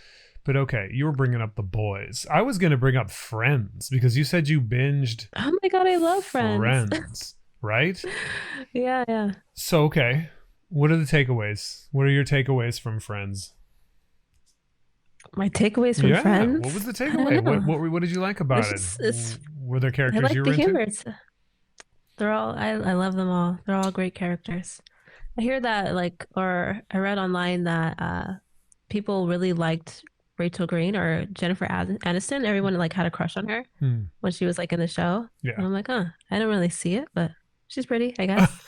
But okay, you were bringing up The Boys. I was going to bring up Friends because you said you binged
Oh my god, I love Friends.
Friends, right?
Yeah, yeah.
So, okay, what are the takeaways? What are your takeaways from Friends?
My takeaways from
Yeah,
Friends.
what was the
I don't
takeaway?
know.
What did you like about
It's
it?
just it's.
Were there
I
characters you
like
were
the
into?
humor. They're all. I love them all. They're all great characters. I hear that like, or I read online that people really liked Rachel Green or Jennifer Aniston. Everyone like had a crush on her when she was like in the show.
Yeah.
And I'm like, I don't really see it, but she's pretty, I guess.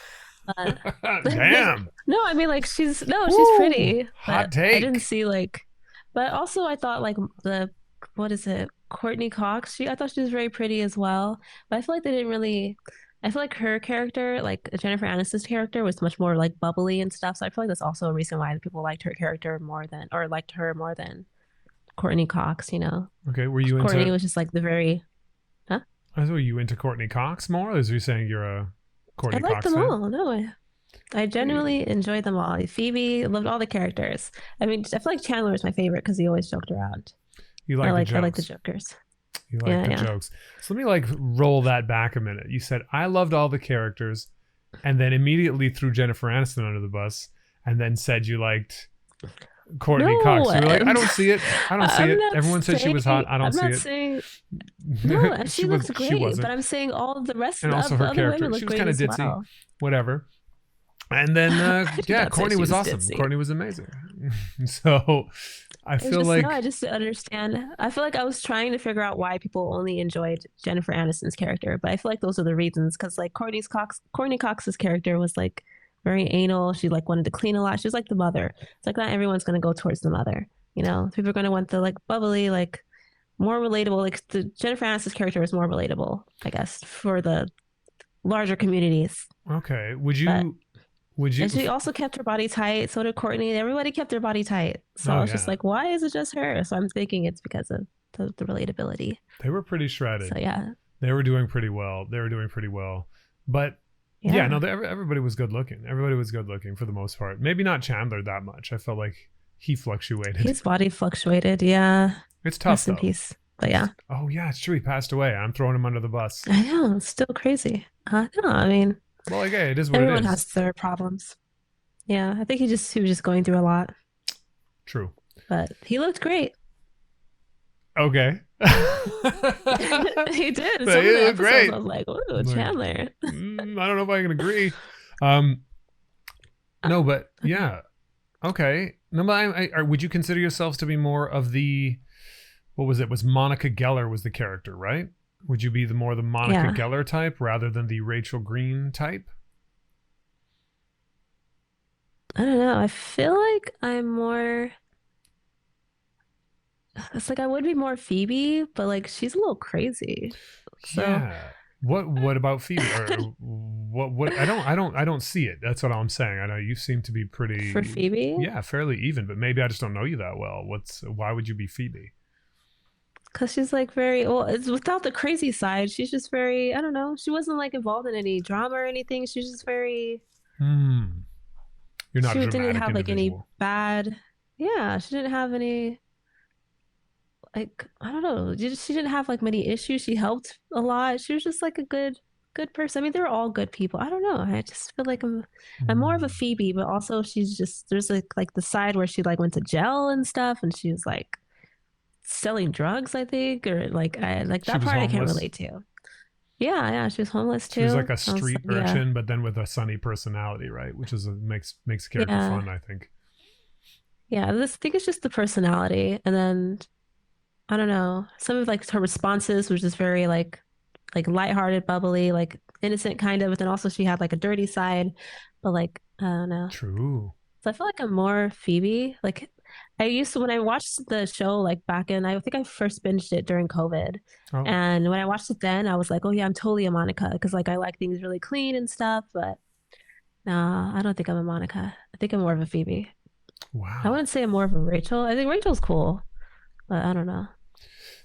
Damn.
No, I mean like she's
Woo,
pretty.
hot
But I didn't
take.
see like. But also I thought like the what is it, Courtney Cox? I thought she was very pretty as well. But I feel like they didn't really. I feel like her character, like Jennifer Aniston's character, was much more like bubbly and stuff. So I feel like that's also a reason why people liked her character more than, or liked her more than Courtney Cox. You know,
Okay, were you
Courtney
into?
was just like the very, huh?
Were you into Courtney Cox more? Or is you saying you're a
I
Courtney
liked
Cox
them
fan?
all. No, I genuinely enjoyed them all. Phoebe, loved all the characters. I mean, I feel like Chandler is my favorite because he always joked around.
You like the
I like the
jokes.
jokers.
You like
Yeah,
the
yeah.
jokes. So let me like roll that back a minute. You said I loved all the characters, and then immediately threw Jennifer Aniston under the bus, and then said you liked Courtney
No,
Cox. You were like, I don't see it. I don't see
I'm
it.
not
Everyone said she was hot.
saying.
I don't
I'm
see
not
it.
saying. No, and she looks
She
great,
wasn't.
but I'm saying all the rest
And
of
also
the
her
other
character.
women look
She was
great
kind of
as
ditzy.
well.
Whatever. And then
I did
yeah,
not say
Courtney
she
was
was
awesome.
ditzy.
Courtney was amazing. So I
I
feel
just
like
no, I just didn't understand. I feel like I was trying to figure out why people only enjoyed Jennifer Aniston's character, but I feel like those are the reasons. Because like Courtney Cox's character was like very anal. She like wanted to clean a lot. She was like the mother. It's like not everyone's gonna go towards the mother. You know, people are gonna want the like bubbly, like more relatable. Like the Jennifer Aniston's character is more relatable, I guess, for the larger communities.
okay.
But
Would you
and she also kept her body tight. So did Courtney. Everybody kept their body tight. So
Oh
I was just
yeah.
like, why is it just her? So I'm thinking it's because of the relatability.
They were pretty
So
shredded.
yeah,
They were doing pretty well. They were doing pretty well. But yeah,
yeah.
no, everybody was good looking. Everybody was good looking for the most part. Maybe not Chandler that much. I felt like he fluctuated.
His body fluctuated. Yeah.
It's tough
Rest in
though.
peace. But yeah,
Oh yeah, it's true. He passed away. I'm throwing him under the bus.
I know it's still crazy. No, I mean,
Well, like, hey, it is what it
everyone
is.
has their problems. Yeah, I think he was just going through a lot.
True.
But he looked great.
Okay.
He did.
But
Some
he
of the
looked
episodes,
great.
I was like, "Ooh,
Like,
Chandler."
I don't know if I can agree. Um, no, but yeah. Okay. No, but would you consider yourselves to be more of the, what was it? Was Monica Geller was the character, right? Would you be the Monica
Yeah.
Geller type rather than the Rachel Green type?
I don't know. I feel like I'm more. It's like I would be more Phoebe, but like she's a little crazy. So
Yeah. What about Phoebe? Or what I don't see it. That's what I'm saying. I know you seem to be pretty,
for Phoebe,
yeah, fairly even, but maybe I just don't know you that well. Why would you be Phoebe?
because she's like very well, it's without the crazy side. She's just very, I don't know. She wasn't like involved in any drama or anything. She's just very.
Hmm. You're not
She
a
didn't
dramatic
have like any
individual.
bad. Yeah, she didn't have any like I don't know. She didn't have like many issues. She helped a lot. She was just like a good person. I mean, they were all good people. I don't know. I just feel like I'm more of a
Hmm.
Phoebe, but also she's just there's like the side where she like went to jail and stuff, and she was like selling drugs, I think, or like I like
She
that
was
part I can't
homeless.
relate to. Yeah, yeah, she was homeless
She was
too.
like a
I was
street
like, yeah,
urchin, but then with a sunny personality, right? Which is makes the character
yeah,
fun, I think.
yeah. This I think it's just the personality, and then I don't know. Some of like her responses was just very like lighthearted, bubbly, like innocent kind of, but then also she had like a dirty side. But like I don't know.
True.
So I feel like I'm more Phoebe. Like I used to when I watched the show like back in I think I first binged it during COVID.
Oh,
And when I watched it then, I was like, oh yeah, I'm totally a Monica because like I like things really clean and stuff. But no, I don't think I'm a Monica. I think I'm more of a Phoebe. I
wow.
wouldn't say I'm more of a Rachel. I think Rachel's cool, but I don't know.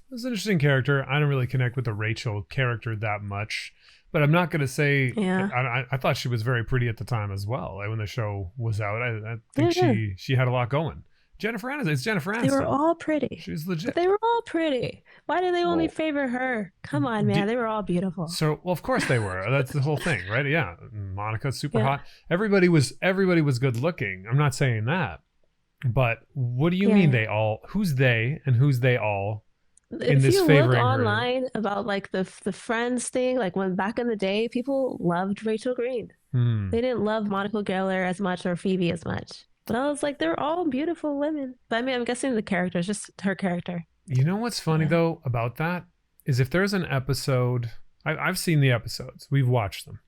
That's an interesting character. I don't really connect with the Rachel character that much, but I'm not going to say.
Yeah.
I thought she was very pretty at the time as well. Like when the show was out, I think
Yeah, yeah.
she had a lot going. Jennifer Aniston. It's Jennifer
They were
Aniston.
all pretty.
She's
But
legit.
they were all pretty. Why did they only
Well,
favor her? Come on, man. They were all beautiful.
So, well, of course they were. That's the whole thing, right? Yeah, Monica's super
Yeah.
hot. Everybody was good looking. I'm not saying that, but what do you mean they all? Who's they and who's they all? In
If
this
you look
favoring her.
online about like the Friends thing, like when back in the day, people loved Rachel Green. They didn't love Monica Geller as much or Phoebe as much. But I was like, they're all beautiful women. But I mean, I'm guessing the character is just her character.
You know what's funny though about that is if there's an episode, I've seen the episodes, we've watched them.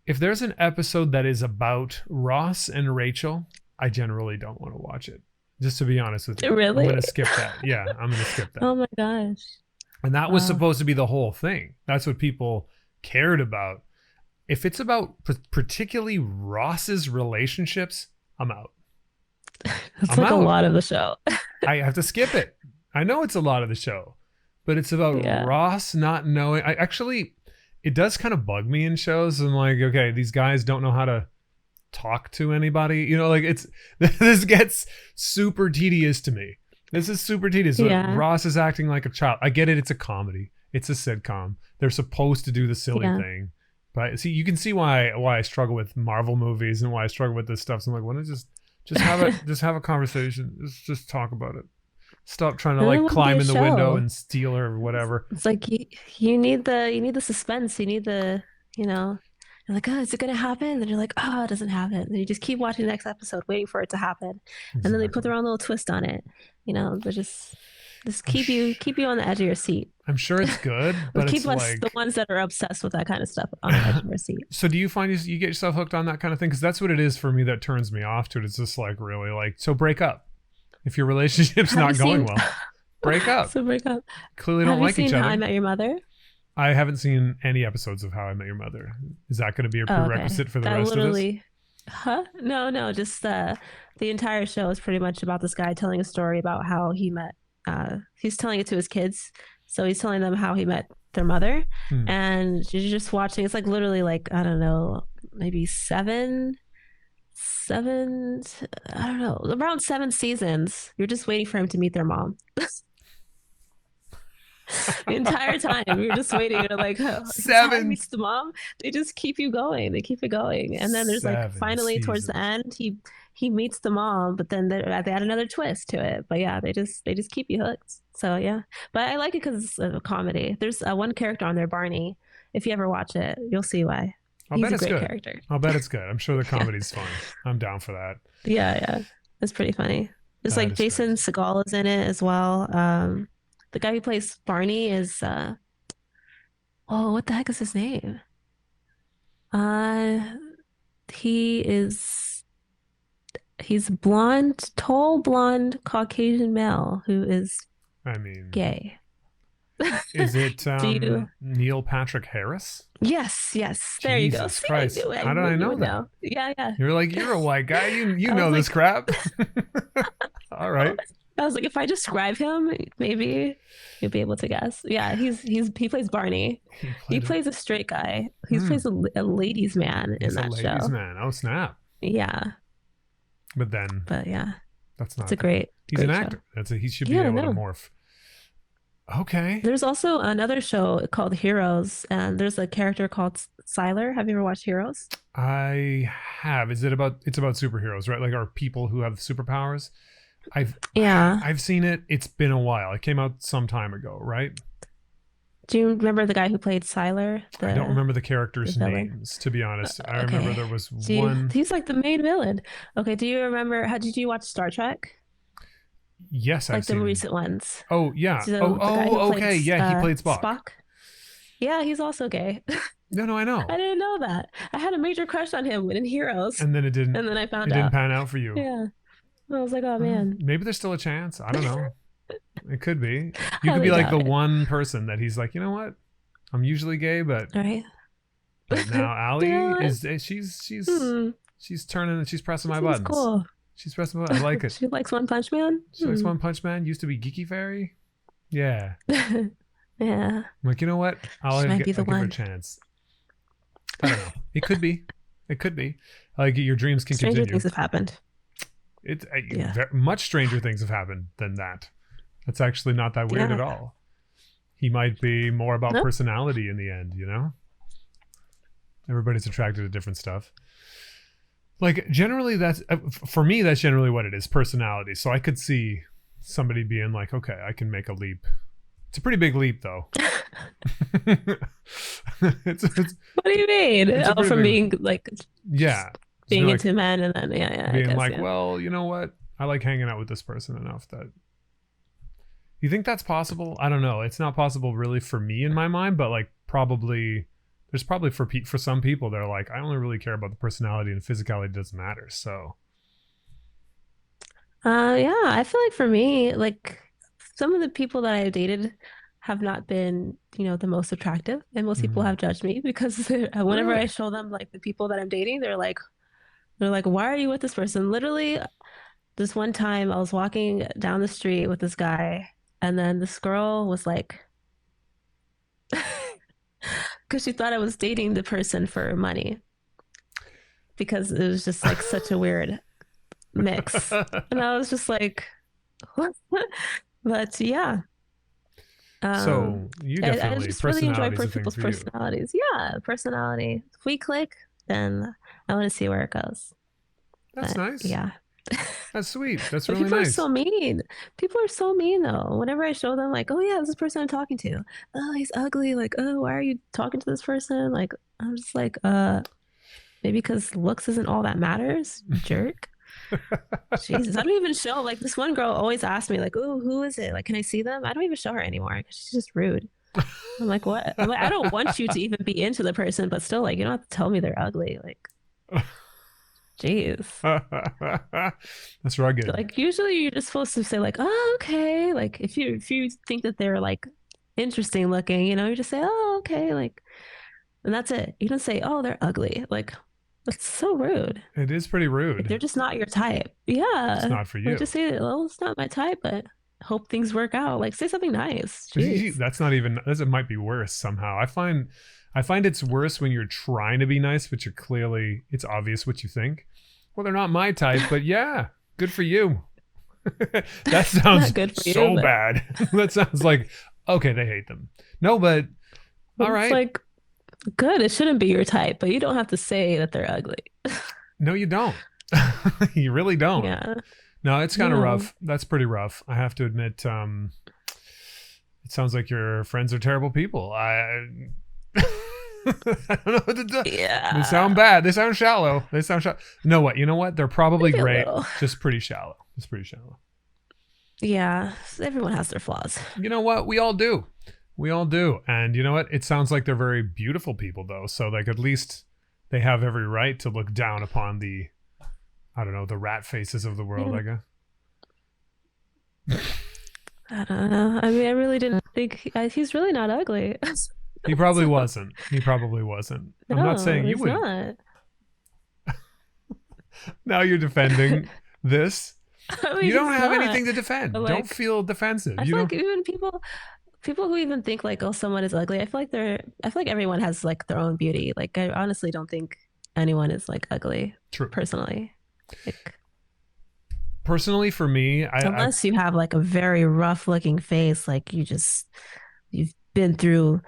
If there's an episode that is about Ross and Rachel, I generally don't want to watch it. Just to be honest with you.
Really?
I'm going to skip that. Yeah, I'm going to skip that.
Oh my gosh.
And that was supposed to be the whole thing. That's what people cared about. If it's about particularly Ross's relationships, I'm out.
It's like a lot of the show.
I have to skip it. I know it's a lot of the show, but it's about Ross not knowing. It does kind of bug me in shows. I'm like, okay, these guys don't know how to talk to anybody. You know, like this gets super tedious to me. This is super tedious.
Yeah.
Ross is acting like a child. I get it. It's a comedy. It's a sitcom. They're supposed to do the silly thing. But see, you can see why I struggle with Marvel movies and why I struggle with this stuff. So I'm like, why don't just have a conversation. Just talk about it. Stop trying to like climb in the window and steal her or whatever.
It's like you need the suspense. You need the, you know, you're like, oh, is it gonna happen? And then you're like, oh, it doesn't happen. And you just keep watching the next episode, waiting for it to happen. And then they put their own little twist on it. You know, they just keep you on the edge of your seat.
I'm sure it's good, but
keep
it's
us
like
the ones that are obsessed with that kind of stuff on the edge of our seat.
So do you find you get yourself hooked on that kind of thing? Because that's what it is for me that turns me off to it. It's just like really like, so break up. If your relationship's not going well, break up.
So break up.
Clearly don't like each other.
Have you seen How I Met Your Mother?
I haven't seen any episodes of How I Met Your Mother. Is that going to be a prerequisite for the rest of this?
Huh? No. Just the entire show is pretty much about this guy telling a story about how he met. He's telling it to his kids, so he's telling them how he met their mother, and you're just watching. It's like literally like, I don't know, maybe seven. I don't know, around 7 seasons. You're just waiting for him to meet their mom. The entire time you're just waiting. You're like, oh,
7
meets the mom. They just keep you going. They keep it going, and then there's like finally towards the end, he meets the mom, but then they add another twist to it. But yeah, they just keep you hooked. So yeah, but I like it because it's a comedy. There's one character on there, Barney. If you ever watch it, you'll see why.
He's a great
character.
I'll bet it's good. I'm sure the comedy's fun. I'm down for that.
Yeah, it's pretty funny. It's like Jason Segel is in it as well. The guy who plays Barney is what the heck is his name? He's blonde, tall, blonde, Caucasian male who is gay.
Is it Neil Patrick Harris?
Yes. There you go.
Jesus Christ. How did I know that?
Yeah.
You're like, you're a white guy. You know this crap. All right.
I was like, if I describe him, maybe you'll be able to guess. Yeah, he plays Barney. He plays a straight guy. He plays a ladies' man in that show. He's a ladies'
man. Oh, snap.
Yeah.
But yeah. That's not.
It's a great.
He's an actor. He should be able to morph. Okay.
There's also another show called Heroes, and there's a character called Sylar. Have you ever watched Heroes?
I have. It's about superheroes, right? Like, are people who have superpowers? I've seen it. It's been a while. It came out some time ago, right?
Do you remember the guy who played Sylar?
I don't remember the characters' names, to be honest. I remember there was one.
He's like the main villain. Okay. Do you remember? Did you watch Star Trek?
Yes, I've seen
the recent ones.
Oh yeah. Okay. Yeah, he played Spock.
Yeah, he's also gay.
No, I know.
I didn't know that. I had a major crush on him in Heroes,
and then it didn't.
And then I found out
it didn't pan out for you.
Yeah. I was like, oh man.
Maybe there's still a chance. I don't know. It could be. You could be like the one person that he's like, you know what? I'm usually gay, but
right.
But now Aali she's turning. She's pressing my buttons.
Cool.
She's pressing my buttons. I like it.
She likes One Punch Man.
She likes One Punch Man. Used to be Geeky Fairy. Yeah.
Yeah.
I'm like, you know what? I'll give her a chance. I don't know. It could be. Like, your dreams can
Stranger
continue.
things have happened.
It's
Yeah.
much stranger things have happened than that. That's actually not that weird at
Yeah.
all. He might be more about
Nope.
personality in the end, Everybody's attracted to different stuff. Like generally that's for me that's generally what it is, personality. So I could see somebody being like, okay, I can make a leap. It's a pretty big leap though. It's
What do you mean?
it's a
Oh,
pretty
from
big,
being like
yeah. Just
being
be like
into men and then yeah, I
being
guess
like,
yeah.
well, you know what? I like hanging out with this person enough that you think that's possible? I don't know. It's not possible really for me in my mind, but like probably there's probably for some people they're like, I only really care about the personality and physicality doesn't matter. So
Yeah, I feel like for me, like some of the people that I've dated have not been, the most attractive, and most people
mm,
have judged me because whenever I
really,
show them like the people that I'm dating, they're like, why are you with this person? Literally, this one time I was walking down the street with this guy, and then this girl was like, because she thought I was dating the person for money, because it was just like such a weird mix. And I was just like, what? But yeah,
so you
I
definitely
just really enjoy
personality is a thing
people's
for you.
personalities. Yeah, personality. If we click, then I want to see where it goes.
That's
But
nice.
yeah.
That's sweet. That's
But
really
people are so
nice.
mean. People are so mean though. Whenever I show them, like, oh yeah, this is the person I'm talking to. Oh, he's ugly. Like, oh, why are you talking to this person? Like, I'm just like, maybe because looks isn't all that matters, jerk. Jesus, I don't even show. Like, this one girl always asks me, like, oh, who is it? Like, can I see them? I don't even show her anymore because she's just rude. I'm like, what? I'm like, I don't want you to even be into the person, but still, like, you don't have to tell me they're ugly. Like, jeez.
That's rugged.
Like, usually you're just supposed to say, like, oh, okay. Like, if you think that they're like interesting looking, you just say, oh, okay. Like, and that's it. You don't say, oh, they're ugly. Like, that's so rude.
It is pretty
Like, they're
rude.
just not your type.
It's
Yeah.
not for
Like,
you.
just say, well, it's not my type, but hope things work out. Like, say something nice. Jeez.
That's not even. It might be worse somehow. I find it's worse when you're trying to be nice, but it's obvious what you think. Well, they're not my type, but yeah, good for you. That
Not
sounds
good for you,
so
but
bad. That sounds like okay, they hate them. No, but all
it's
right.
like, good. It shouldn't be your type, but you don't have to say that they're ugly.
No, you don't. You really don't.
Yeah.
No, it's kind of
No.
rough. That's pretty rough. I have to admit. It sounds like your friends are terrible people. I don't know what to do. They sound
Yeah.
bad. They sound shallow. They sound shallow. No, what? You know what? They're probably
Maybe a
great.
little.
Just pretty shallow. Just pretty shallow.
Yeah. Everyone has their flaws.
You know what? We all do. We all do. And you know what? It sounds like they're very beautiful people, though. So, like, at least they have every right to look down upon I don't know, the rat faces of the world,
Yeah.
I guess.
I don't know. I mean, I really didn't think he's really not ugly.
He probably
So,
wasn't. He probably wasn't. I'm not
no,
saying you
he's
would.
not.
Now you're defending this.
I mean,
You don't
he's
have
not.
anything to
But
defend. Don't
like,
feel defensive.
I
You
feel
don't.
like even people who even think like, oh, someone is ugly, I feel like everyone has like their own beauty. Like, I honestly don't think anyone is like ugly,
True.
personally. Like,
Personally, for me, I
unless you have like a very rough looking face, like you've been through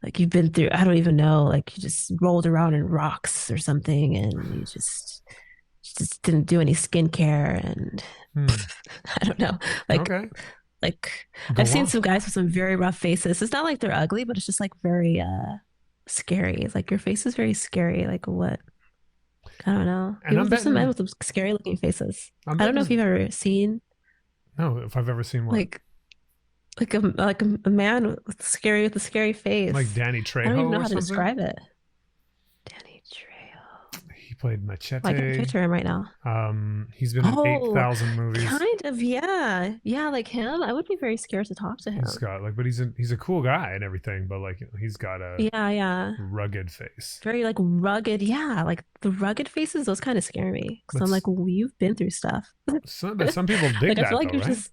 I don't even know, like you just rolled around in rocks or something, and you just didn't do any skincare, and
hmm,
I don't know, like
okay.
like I've
Go
seen
on.
some guys with some very rough faces. It's not like they're ugly, but it's just like very scary. It's like your face is very scary. Like what? I don't know.
And I'm
There's some men
betting.
with some scary looking faces.
I'm
I don't know if
betting.
you've ever seen
No, if I've ever seen what,
like a man with a scary
like
face.
Danny
I don't even
Trejo
know
or
how to
something.
describe it. Danny Trejo.
He played
I can
Machete.
picture him right now.
He's been in
Oh,
8,000 movies.
kind of, yeah. Yeah, like him. I would be very scared to talk to
He's
him.
got like, but he's a cool guy and everything. But like, he's got a
Yeah, yeah.
rugged face.
Very like rugged. Yeah, like the rugged faces, those kind of scare me. Because
But
I'm like, well, you've been through stuff.
some people dig
Like I feel
that
like
though,
you're
right?
just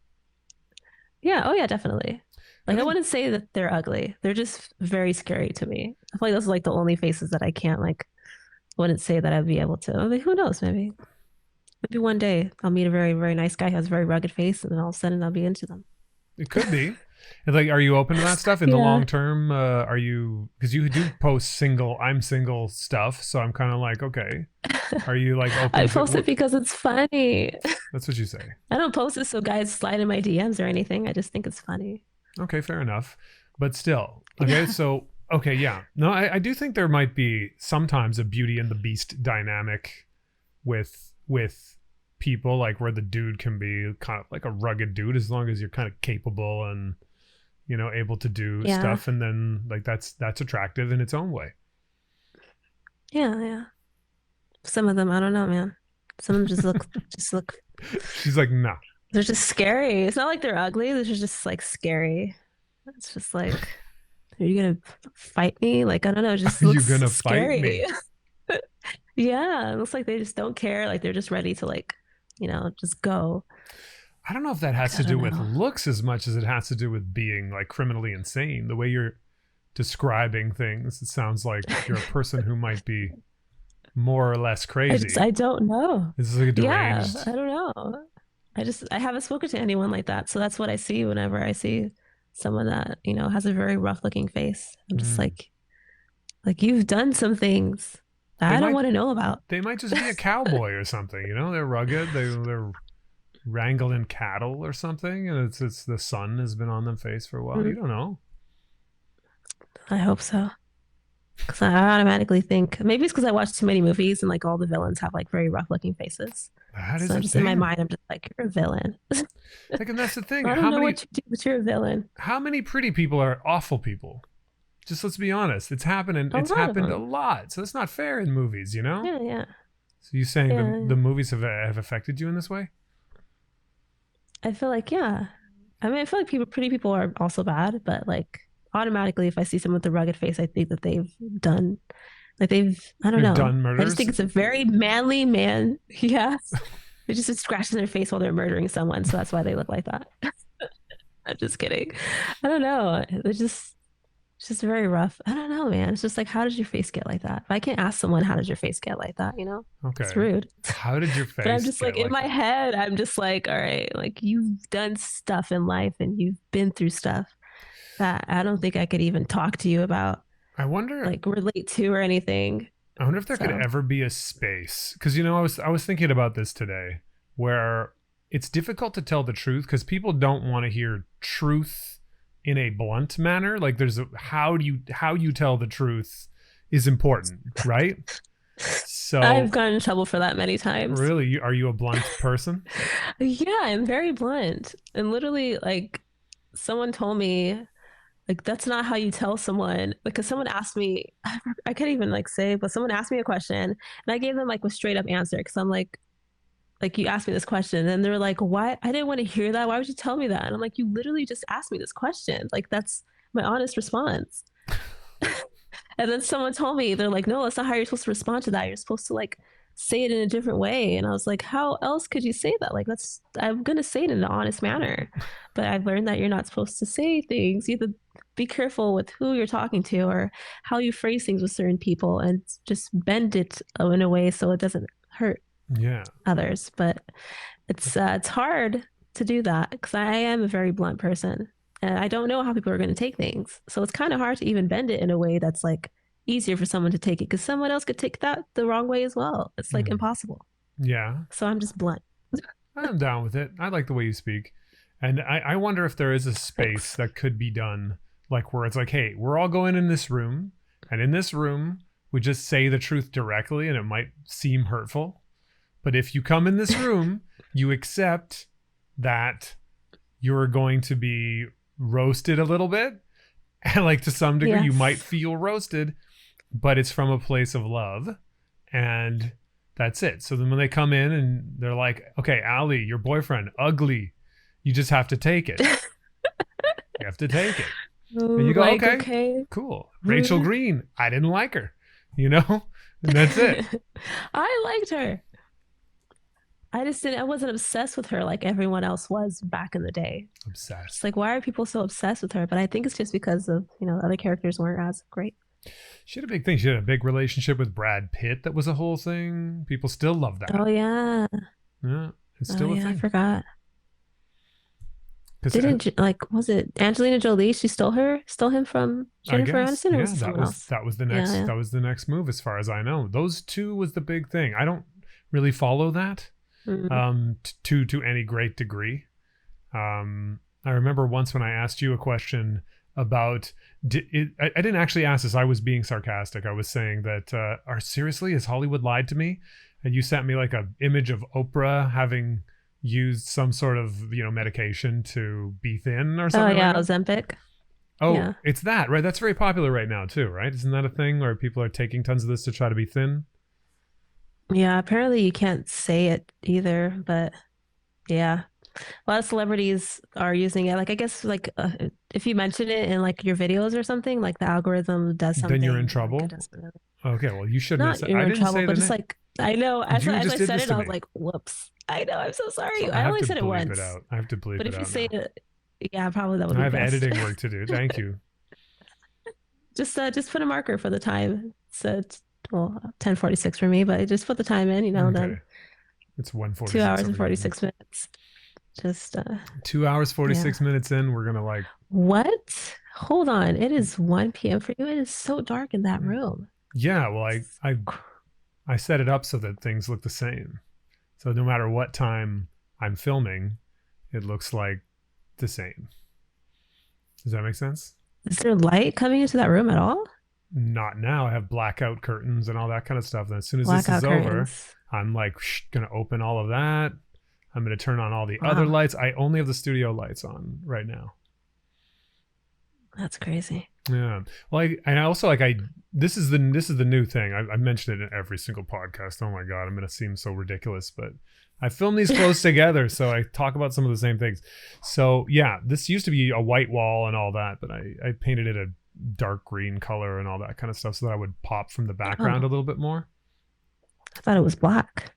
yeah, oh yeah, definitely.
I
Like I
think
wouldn't say that they're ugly. They're just very scary to me. I feel like those are like the only faces that I can't like wouldn't say that I'd be able to. I mean, who knows, maybe. Maybe one day I'll meet a very, very nice guy who has a very rugged face, and then all of a sudden I'll be into them.
It could be. And like, are you open to that stuff in the
Yeah.
long term? Are you, because you do post single, I'm single stuff. So I'm kind of like, okay, are you like
I
open to
post it because it's funny.
That's what you say.
I don't post it so guys slide in my DMs or anything. I just think it's funny.
Okay, fair enough. But still, okay,
Yeah.
so, okay, yeah. No, I do think there might be sometimes a Beauty and the Beast dynamic with people, like where the dude can be kind of like a rugged dude as long as you're kind of capable and, able to do
Yeah.
stuff. And then like that's attractive in its own way.
Yeah. Yeah. Some of them, I don't know, man. Some of them just look,
She's like, nah.
they're just scary. It's not like they're ugly. They're just like scary. It's just like, are you gonna fight me? Like, I don't know. It just
Are you
looks
gonna fight
scary.
me?
Yeah. It looks like they just don't care. Like they're just ready to like, just go.
I don't know if that has
Like, I
to
don't
do with
know.
looks as much as it has to do with being like criminally insane. The way you're describing things, it sounds like you're a person who might be more or less crazy.
I don't know.
This is like a
Yeah,
deranged.
I don't know. I haven't spoken to anyone like that. So that's what I see whenever I see someone that, has a very rough looking face. I'm just
Mm.
like you've done some things that
They
I don't
might
want to know about.
they might just be a cowboy or something. They're rugged. They're wrangling cattle or something, and it's the sun has been on their face for a while. You
Mm,
don't know.
I hope so. Because I automatically think maybe it's because I watch too many movies and like all the villains have like very rough looking faces.
That
So
is
I'm
a
just in my
thing.
mind, I'm just like, you're a villain.
Like, and that's the thing.
I don't know what you do, but you're a villain.
How many pretty people are awful people? Just let's be honest. It's happening.
A
It's
lot of
happened a
them.
lot. So it's not fair in movies.
Yeah, yeah,
So you saying the
yeah.
movies have affected you in this way?
I feel like, yeah. I mean, I feel like pretty people are also bad, but like automatically, if I see someone with a rugged face, I think that done, I don't
They've
know.
done
I just think
murders.
it's a very manly man. Yeah. They just scratching their face while they're murdering someone. So that's why they look like that. I'm just kidding. I don't know. It's just very rough. I don't know, man. It's just like, how did your face get like that? If I can't ask someone, how did your face get like that? It's
Okay.
rude.
How did your
But I'm
face
just like
get
in
like
my
that?
head, I'm just like, all right, like you've done stuff in life and you've been through stuff that I don't think I could even talk to you about,
I wonder.
like relate to or anything.
I wonder if there could
So
ever be a space because I was thinking about this today, where it's difficult to tell the truth because people don't want to hear truth in a blunt manner. Like how you tell the truth is important, right?
I've
So
gotten in trouble for that many times.
really, are you a blunt person?
Yeah, I'm very blunt. And literally, like, someone told me, like, that's not how you tell someone. Because someone asked me, I can't even like say, but someone asked me a question and I gave them like a straight up answer because I'm like you asked me this question and they're like, why? I didn't want to hear that. Why would you tell me that? And I'm like, you literally just asked me this question. Like that's my honest response. And then someone told me, they're like, no, that's not how you're supposed to respond to that. You're supposed to like say it in a different way. And I was like, how else could you say that? Like I'm gonna say it in an honest manner. But I've learned that you're not supposed to say things. You have to be careful with who you're talking to or how you phrase things with certain people and just bend it in a way so it doesn't hurt
Yeah.
others. But it's hard to do that because I am a very blunt person and I don't know how people are going to take things. So it's kind of hard to even bend it in a way that's like easier for someone to take it because someone else could take that the wrong way as well. It's like
Mm.
impossible.
Yeah.
So I'm just blunt.
I'm down with it. I like the way you speak. And I wonder if there is a space
Thanks.
that could be done, like where it's like, hey, we're all going in this room, and in this room, we just say the truth directly, and it might seem hurtful. But if you come in this room, you accept that you're going to be roasted a little bit. And like to some degree, you might
Yes.
feel roasted, but it's from a place of love. And that's it. So then when they come in and they're like, okay, Aali, your boyfriend, ugly, you just have to take it. You have to take it. And you go,
Like,
okay,
okay.
cool. Rachel Green, I didn't like her, you know? And that's it.
I liked her. I just didn't, I wasn't obsessed with her like everyone else was back in the day. It's
Obsessed.
like, why are people so obsessed with her? But I think it's just because of, other characters weren't as great.
She had a big thing. She had a big relationship with Brad Pitt that was a whole thing. People still love that.
Oh, yeah.
Yeah, it's
Oh
still a
yeah, I
thing.
forgot.
Because
Didn't like was it Angelina Jolie? She stole him from
I
Jennifer
guess,
Aniston, or was
yeah,
it someone else?
that was the
Yeah,
next
yeah.
move as far as I know. Those two was the big thing. I don't really follow that
Mm.
to any great degree. I remember once when I asked you a question about I didn't actually ask this. I was being sarcastic. I was saying that are seriously, has Hollywood lied to me? And you sent me like a image of Oprah having used some sort of medication to be thin or
Oh
something like
yeah,
that.
Ozempic.
Oh,
Yeah.
it's that, right? That's very popular right now too, right? Isn't that a thing where people are taking tons of this to try to be thin?
Yeah, apparently you can't say it either, but yeah. A lot of celebrities are using it. Like I guess like if you mention it in like your videos or something, like the algorithm does
Then you're in
something like it
trouble.
does.
Okay, well, you shouldn't have
Not
said.
you're
I
in
didn't
trouble,
say
but
the
just
name.
like I know
You
as
just
I
did
said
this
it,
to
I was
me.
like, whoops. I know, I'm so
So
sorry.
I
I
have
only
to
said it
bleep it
once.
out. I have to bleep
But
it
if you
out
say
now.
it, yeah, probably that would
I
be
have
best.
editing work to do. Thank you.
Just put a marker for the time. So it's well 10:46 for me, but just put the time in,
Okay.
then
It's
2
1:46
hours and
over here for me.
46 minutes. Just
2 hours
yeah.
46 minutes in. We're gonna like.
What? Hold on. It is 1 p.m. for you. It is so dark in that room.
Yeah. Well,
It's
I set it up so that things look the same. So no matter what time I'm filming, it looks like the same. Does that make sense?
Is there light coming into that room at all?
Not now. I have blackout curtains and all that kind of stuff. And as soon as this is
Blackout
over,
curtains.
I'm like gonna open all of that. I'm gonna turn on all the other
Wow.
lights. I only have the studio lights on right now.
That's crazy.
Yeah. Well, I also like this is the new thing. I mentioned it in every single podcast. Oh my god, I'm gonna seem so ridiculous, but I film these close together, so I talk about some of the same things. So yeah, this used to be a white wall and all that, but I painted it a dark green color and all that kind of stuff so that I would pop from the background a
Oh,
little bit more.
I thought it was black.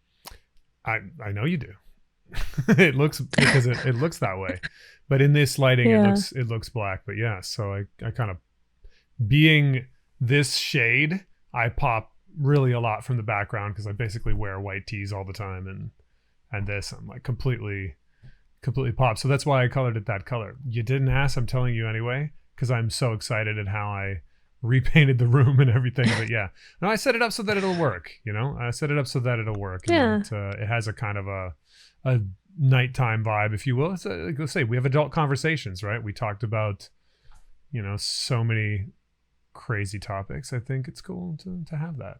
I know you do. It looks because it looks that way, but in this lighting
Yeah.
it looks black. But yeah, so I kind of being this shade, I pop really a lot from the background because I basically wear white tees all the time, and this I'm like completely pop. So that's why I colored it that color. You didn't ask, I'm telling you anyway, because I'm so excited at how I repainted the room and everything. But yeah, no, I set it up so that it'll work. I set it up so that it'll work, and
Yeah.
it has a kind of a nighttime vibe, if you will. It's like, let's say we have adult conversations, right? We talked about so many crazy topics. I think it's cool to have that.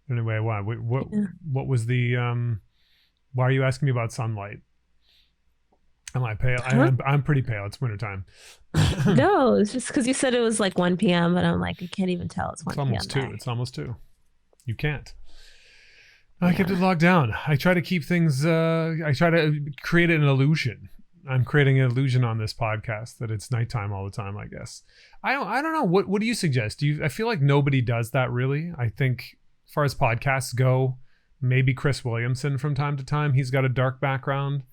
Anyway, why?
Yeah.
What was the why are you asking me about sunlight? Am I pale?
Huh?
I'm pretty pale. It's wintertime.
No, it's just because you said it was like 1 p.m., but I'm like, I can't even tell it's
It's
1 p.m.
almost two.
there.
It's almost two. You can't. I kept it
Yeah.
locked down. I try to keep things. I try to create an illusion. I'm creating an illusion on this podcast that it's nighttime all the time. I guess. I don't know. What do you suggest? I feel like nobody does that really. I think as far as podcasts go, maybe Chris Williamson from time to time. He's got a dark background,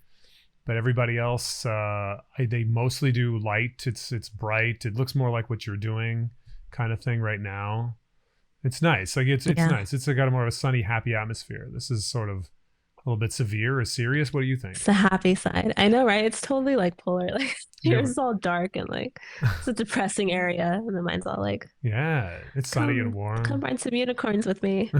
but everybody else, they mostly do light. It's bright. It looks more like what you're doing, kind of thing right now. It's nice. Like it's
Yeah.
nice. It's got a more of a sunny, happy atmosphere. This is sort of a little bit severe or serious. What do you
It's
think?
the happy side. I know, right? It's totally like polar. Like
You
yours
have
is all dark and like it's a depressing area, and then mine's all like,
yeah, it's sunny and
come
warm.
ride some unicorns with me.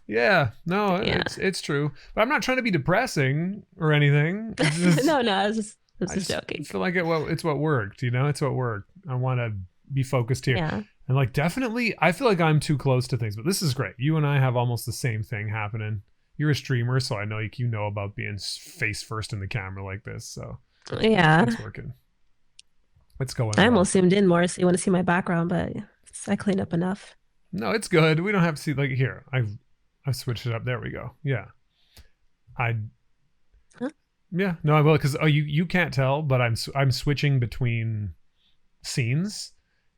Yeah, no,
Yeah.
it's true. But I'm not trying to be depressing or anything. It's just
No, I was
I
just
just
joking.
feel like it's what worked. It's what worked. I want to be focused here.
Yeah.
And like definitely, I feel like I'm too close to things, but this is great. You and I have almost the same thing happening. You're a streamer, so I know you know about being face first in the camera like this. So
Yeah.
it's working. It's going
I
well.
almost zoomed in more so you want to see my background, but I cleaned up enough.
No, it's good. We don't have to see like here. I've switched it up. There we go. Yeah. I
Huh?
yeah no I will because you can't tell, but I'm switching between scenes.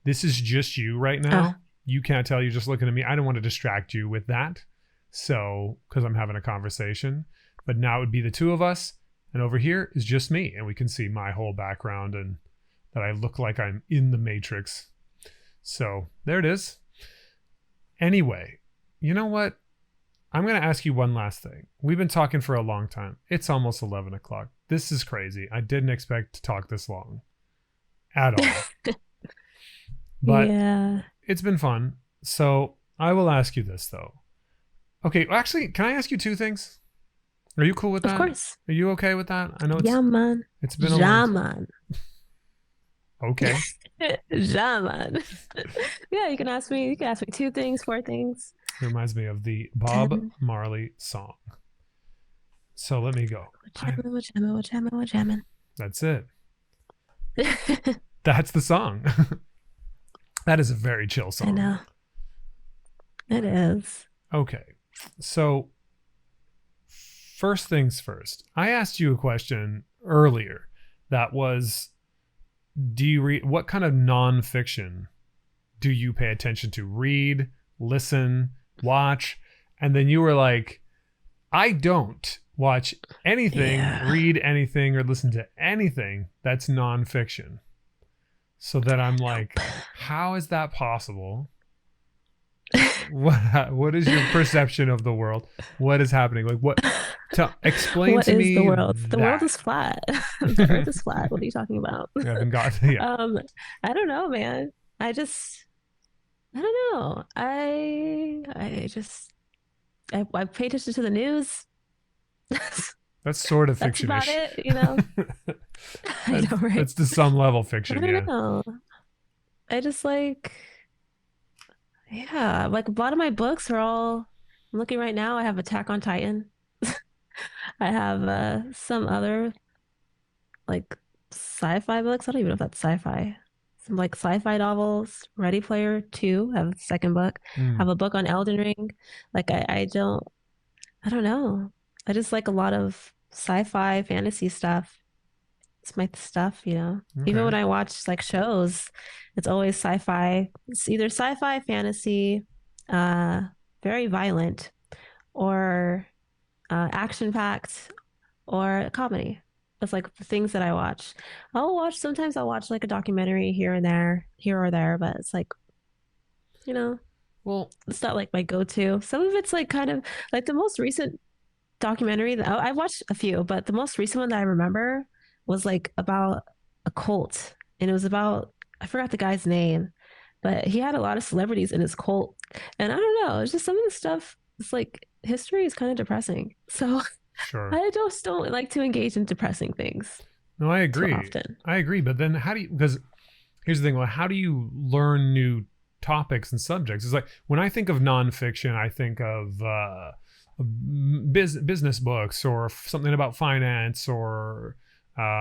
This is just you right
Oh,
now. You can't tell. You're just looking at me. I don't want to distract you with that. So, because I'm having a conversation, but now it would be the two of us, and over here is just me, and we can see my whole background and that I look like I'm in the Matrix. So there it is. Anyway, you know what? I'm going to ask you one last thing. We've been talking for a long time. It's almost 11 o'clock. This is crazy. I didn't expect to talk this long at all. But
Yeah.
it's been fun. So I will ask you this, though. Okay, actually, can I ask you two things? Are you cool with that?
Of course.
Are you okay with that? I know
Yeah, man.
it's been a
Yeah,
long
man.
Okay.
Yeah, man. Yeah, you can ask me. You can ask me 2 things, 4 things.
It reminds me of the Bob
10.
Marley song. So let me go.
We're jamming.
That's it. That's the song. That is a very chill song.
I know. It is.
Okay. So first things first. I asked you a question earlier that was, do you read, what kind of nonfiction do you pay attention to? Read, listen, watch? And then you were like, I don't watch anything, read anything, or listen to anything that's nonfiction. So then I'm like, how is that possible? What is your perception of the world? What is happening? Like, what? Explain
What
to
is
me.
the world? The world
that.
is flat. The earth is flat. What are you talking about?
I haven't got. Yeah.
I don't know, man. I don't know. I pay attention to the news.
That's sort of
That's about
fiction-ish.
it, you know. I know, right?
That's to some level
I
fiction.
don't
Yeah.
know. I just like, yeah, like a lot of my books are all. I'm looking right now. I have Attack on Titan. I have some other like sci-fi books. I don't even know if that's sci-fi. Some like sci-fi novels. Ready Player 2. I have the second book. I have a book on Elden Ring. Like I don't know. I just like a lot of sci-fi fantasy stuff. It's my stuff, you know.
Okay.
Even when I watch like shows, it's always sci-fi. It's either sci-fi, fantasy, very violent, or action-packed, or comedy. That's like the things that I watch. Sometimes I'll watch like a documentary here or there, but it's like, you know,
Well,
it's not like my go-to. Some of it's like kind of like the most recent documentary that I've watched a few, but the most recent one that I remember was like about a cult, and it was about, I forgot the guy's name, but he had a lot of celebrities in his cult, and I don't know, it's just some of the stuff. It's like history is kind of depressing, so
sure.
I just don't like to engage in depressing things.
No, I agree.
Too often.
I agree, but then how do you? Because here's the thing: well, how do you learn new topics and subjects? It's like when I think of nonfiction, I think of business books or something about finance, or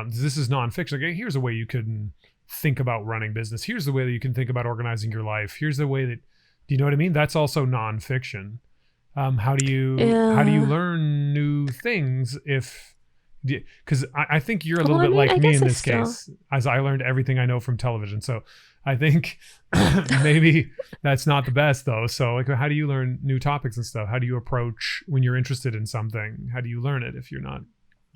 this is nonfiction. Like, here's a way you can think about running business. Here's the way that you can think about organizing your life. Here's the way that, do you know what I mean? That's also nonfiction. How do you learn new things if? Because I think you're a little bit like me in this case, as I learned everything I know from television. So I think maybe that's not the best though. So like, how do you learn new topics and stuff? How do you approach when you're interested in something? How do you learn it if you're not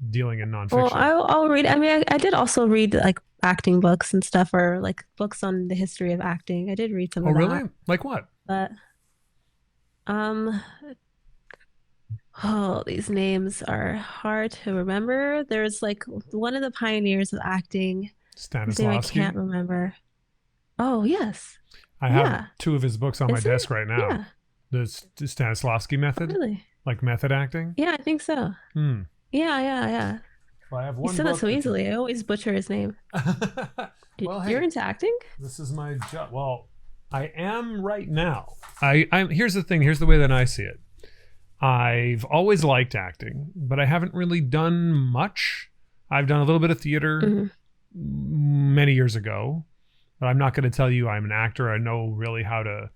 dealing in nonfiction?
Well, I'll read. I mean, I did also read like acting books and stuff, or like books on the history of acting. I did read some of that. Oh,
really? Like what?
But these names are hard to remember. There's like one of the pioneers of acting.
Stanislavski.
I can't remember. Oh, yes.
I have 2 of his books on my desk right now.
Yeah.
The Stanislavski method.
Really?
Like method acting?
Yeah, I think so. Yeah.
Well, I have one.
You said that so easily. I always butcher his name. Well, hey, you're into acting?
This is my job. Well, I am right now. I'm. Here's the thing. Here's the way that I see it. I've always liked acting, but I haven't really done much. I've done a little bit of theater many years ago, but I'm not going to tell you I'm an actor. I know really how to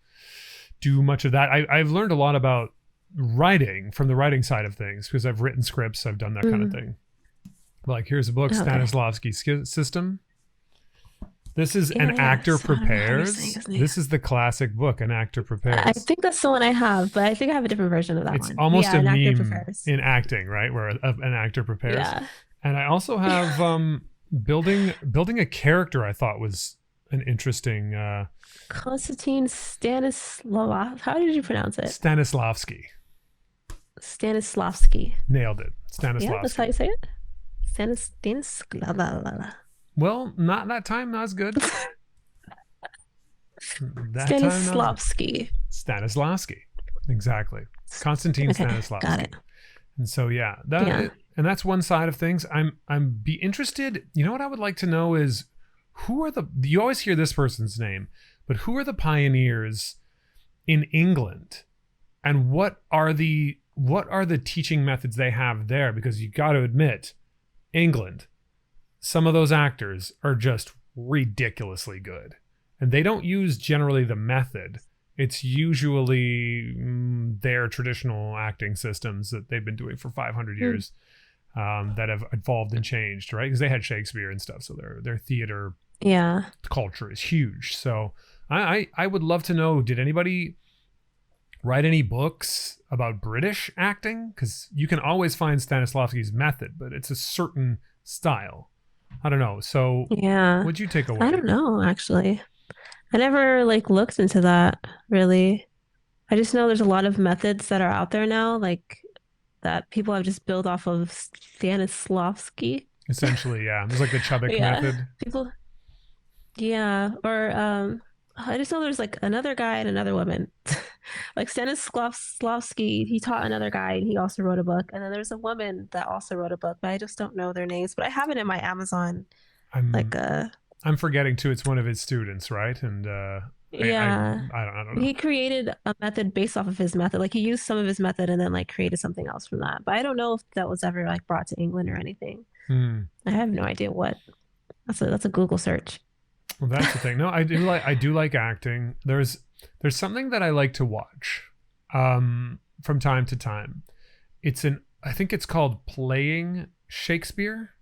do much of that. I've learned a lot about writing from the writing side of things because I've written scripts. I've done that kind of thing. Like, here's a book, Stanislavski System. This is An Actor Prepares. This is the classic book, An Actor Prepares.
I think that's the one I have, but I think I have a different version of that one.
It's almost a meme in acting, right? Where an actor prepares. Yeah. And I also have building a character. I thought was an interesting.
Konstantin Stanislav. How did you pronounce it?
Stanislavski.
Stanislavski.
Nailed it.
Yeah, that's how
Stanislavski.
you say it. Stanis. La, la, la, la.
Well, not that time. Not as good. That time, not as good.
Stanislavski.
Stanislavski. Exactly. Konstantin
Okay, got
Stanislavski.
it.
And so yeah,
Yeah.
and that's one side of things. I'm be interested. You know what I would like to know is who are you always hear this person's name, but who are the pioneers in England, and what are the teaching methods they have there? Because you got to admit, England, some of those actors are just ridiculously good, and they don't use generally the method. It's usually their traditional acting systems that they've been doing for 500 years that have evolved and changed, right? Because they had Shakespeare and stuff, so their theater culture is huge. So I would love to know, did anybody write any books about British acting? Because you can always find Stanislavski's method, but it's a certain style. I don't know. So what'd you take away?
I don't know, actually. I never like looked into that really. I just know there's a lot of methods that are out there now, like that people have just built off of Stanislavski.
Essentially, yeah. There's like the Chubbuck method.
People, yeah. Or I just know there's like another guy and another woman. Like Stanislavski, he taught another guy and he also wrote a book. And then there's a woman that also wrote a book, but I just don't know their names. But I have it in my Amazon.
I'm forgetting too. It's one of his students, right? And
yeah,
I don't know.
He created a method based off of his method. Like he used some of his method and then like created something else from that. But I don't know if that was ever like brought to England or anything. I have no idea what. That's a Google search.
Well, that's the thing. No, I do like acting. There's something that I like to watch from time to time. I think it's called Playing Shakespeare.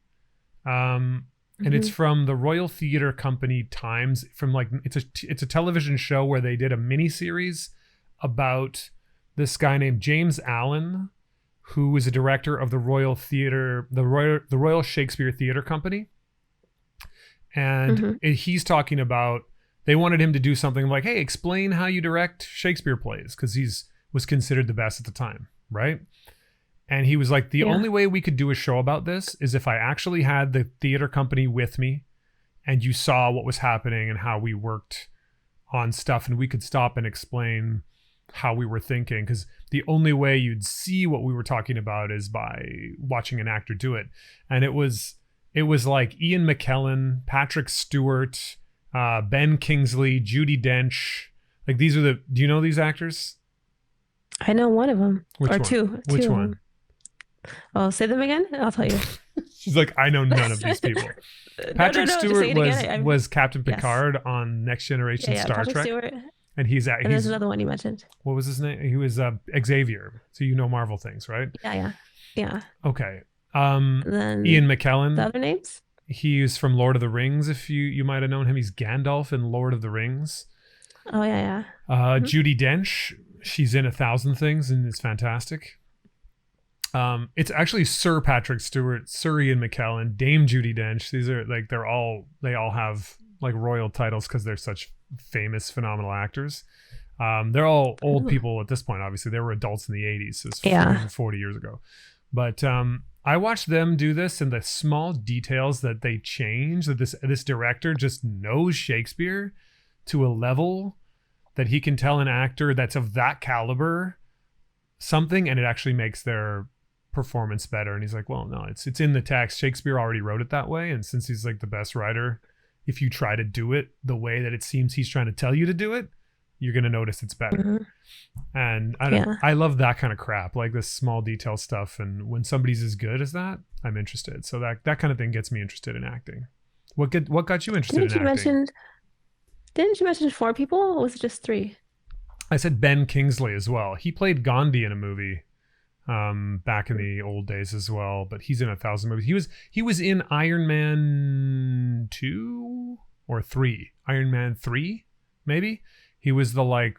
And it's from the Royal Theatre Company Times. From like it's a television show where they did a mini series about this guy named James Allen, who was a director of the Royal Theatre, the Royal Shakespeare Theatre Company. And he's talking about, they wanted him to do something like, hey, explain how you direct Shakespeare plays, because was considered the best at the time, right? And he was like, the only way we could do a show about this is if I actually had the theater company with me and you saw what was happening and how we worked on stuff, and we could stop and explain how we were thinking, because the only way you'd see what we were talking about is by watching an actor do it. And it was like Ian McKellen, Patrick Stewart, Ben Kingsley, Judi Dench. Like do you know these actors?
I know one of them.
Which one?
Two.
Which one?
Oh, say them again? I'll tell you.
She's like, I know none of these people. Patrick Stewart was Captain Picard on Next Generation Star
Patrick
Trek.
Stewart.
And there's
another one you mentioned.
What was his name? He was Xavier. So you know Marvel things, right?
Yeah.
Okay.
Then
Ian McKellen.
The other names?
He's from Lord of the Rings. If you might have known him, he's Gandalf in Lord of the Rings.
Oh yeah.
Judi Dench. She's in 1,000 things and it's fantastic. It's actually Sir Patrick Stewart, Sir Ian McKellen, Dame Judi Dench. These are like they all have like royal titles because they're such famous, phenomenal actors. They're all old people at this point. Obviously, they were adults in the 80s, so it's 40 years ago. But I watched them do this, and the small details that they change, that this director just knows Shakespeare to a level that he can tell an actor that's of that caliber something, and it actually makes their performance better. And he's like, well, no, it's in the text. Shakespeare already wrote it that way, and since he's like the best writer, if you try to do it the way that it seems he's trying to tell you to do it, you're gonna notice it's better. And I love that kind of crap, like this small detail stuff. And when somebody's as good as that, I'm interested. So that kind of thing gets me interested in acting. What got you interested in acting?
Didn't you mention 4 people, or was it just 3?
I said Ben Kingsley as well. He played Gandhi in a movie back in the old days as well, but he's in 1,000 movies. He was in Iron Man 2 or 3. Iron Man 3, maybe. He was the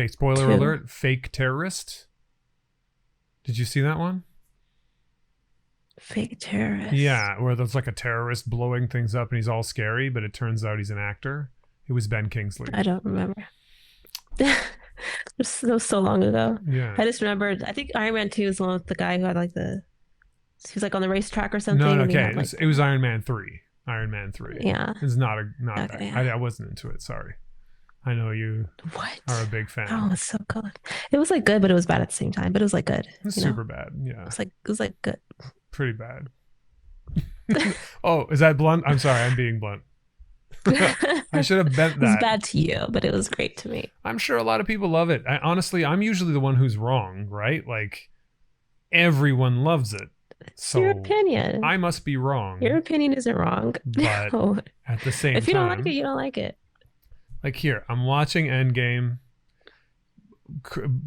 spoiler
2.
alert, fake terrorist. Did you see that one?
Fake terrorist.
Yeah, where there's like a terrorist blowing things up and he's all scary, but it turns out he's an actor. It was Ben Kingsley.
I don't remember. That was so long ago.
Yeah.
I just remembered. I think Iron Man 2 is the one with the guy who had like the. He was like on the racetrack or
No,
something,
no,
and he
okay.
had like
It was
the.
Iron Man 3. Iron Man 3.
Yeah.
It's not that.
Okay. Yeah.
I wasn't into it. Sorry. I know you are a
What?
big fan.
Oh, it's so good. It was like good, but it was bad at the same time. But it was like good.
It's
You know,
super bad. Yeah.
it was like good.
Pretty bad. Oh, is that blunt? I'm sorry. I'm being blunt. I should have bent
It was
that.
bad to you, but it was great to me.
I'm sure a lot of people love it. Honestly, I'm usually the one who's wrong, right? Like everyone loves it.
It's your
So
opinion.
I must be wrong.
Your opinion isn't wrong.
But
No.
at the same
If you don't like it,
time,
you don't like it.
like here, I'm watching Endgame.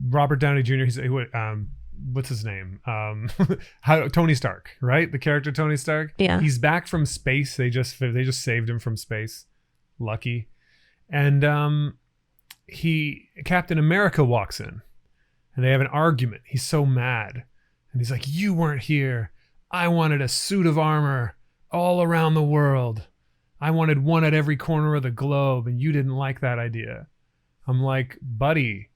Robert Downey Jr. What's his name? Tony Stark, right? The character Tony Stark.
Yeah.
He's back from space. They just saved him from space. Lucky. And Captain America walks in, and they have an argument. He's so mad, and he's like, "You weren't here. I wanted a suit of armor all around the world. I wanted one at every corner of the globe, and you didn't like that idea." I'm like, buddy,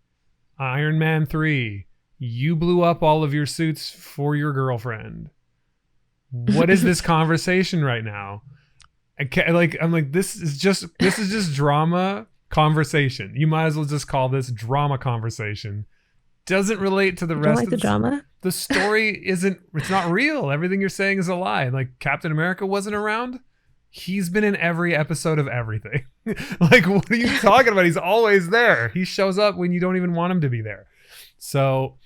Iron Man 3, you blew up all of your suits for your girlfriend. What is this conversation right now? I'm like, this is just drama conversation. You might as well just call this drama conversation. Doesn't relate to the
You
rest
don't like
of
the drama?
the story. It's not real. Everything you're saying is a lie. Like Captain America wasn't around. He's been in every episode of everything. Like, what are you talking about? He's always there. He shows up when you don't even want him to be there. So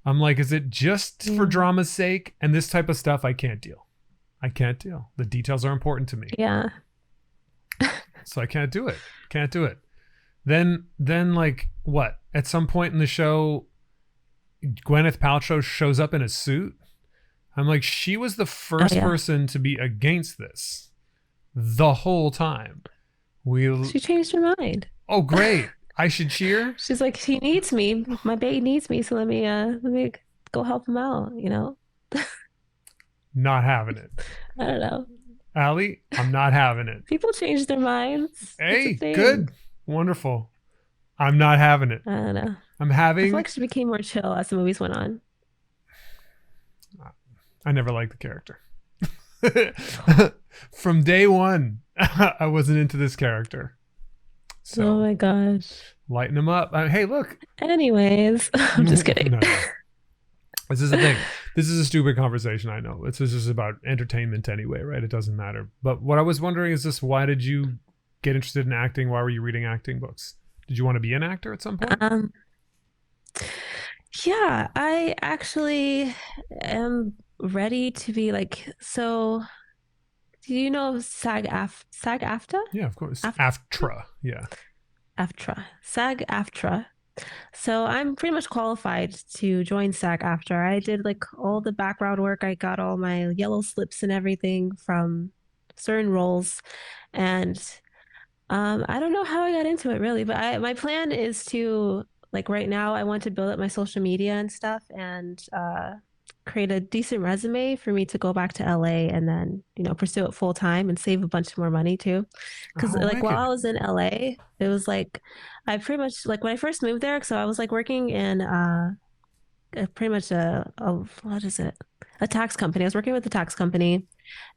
I'm like, is it just for drama's sake? And this type of stuff, I can't deal. I can't deal. The details are important to me.
Yeah.
So I can't do it. Can't do it. Then like what? At some point in the show, Gwyneth Paltrow shows up in a suit. I'm like, she was the first person to be against this the whole time.
She changed her mind.
Oh, great. I should cheer.
She's like, he needs me. My baby needs me, so let me go help him out, you know?
Not having it.
I don't know.
Aali, I'm not having it.
People change their minds.
Hey, good. Wonderful. I'm not having it.
I don't know.
I'm
I
having.
feel like she became more chill as the movies went on.
I never liked the character. From day one, I wasn't into this character. So,
oh my gosh.
Lighten them up. Hey, look.
Anyways, I'm just kidding.
No. This is the thing. This is a stupid conversation, I know. It's just about entertainment anyway, right? It doesn't matter. But what I was wondering is this: why did you get interested in acting? Why were you reading acting books? Did you want to be an actor at some point?
Yeah, I actually am ready to be like, so do you know SAG-AFTRA?
Yeah, of course. AFTRA. Yeah.
AFTRA. SAG-AFTRA. So I'm pretty much qualified to join SAG-AFTRA. I did like all the background work. I got all my yellow slips and everything from certain roles. And I don't know how I got into it really, but my plan is to like right now I want to build up my social media and stuff and create a decent resume for me to go back to LA and then, you know, pursue it full time and save a bunch more money too. Because like while I was in LA, it was like I pretty much like when I first moved there, so I was like working in pretty much a what is it? A tax company. I was working with a tax company,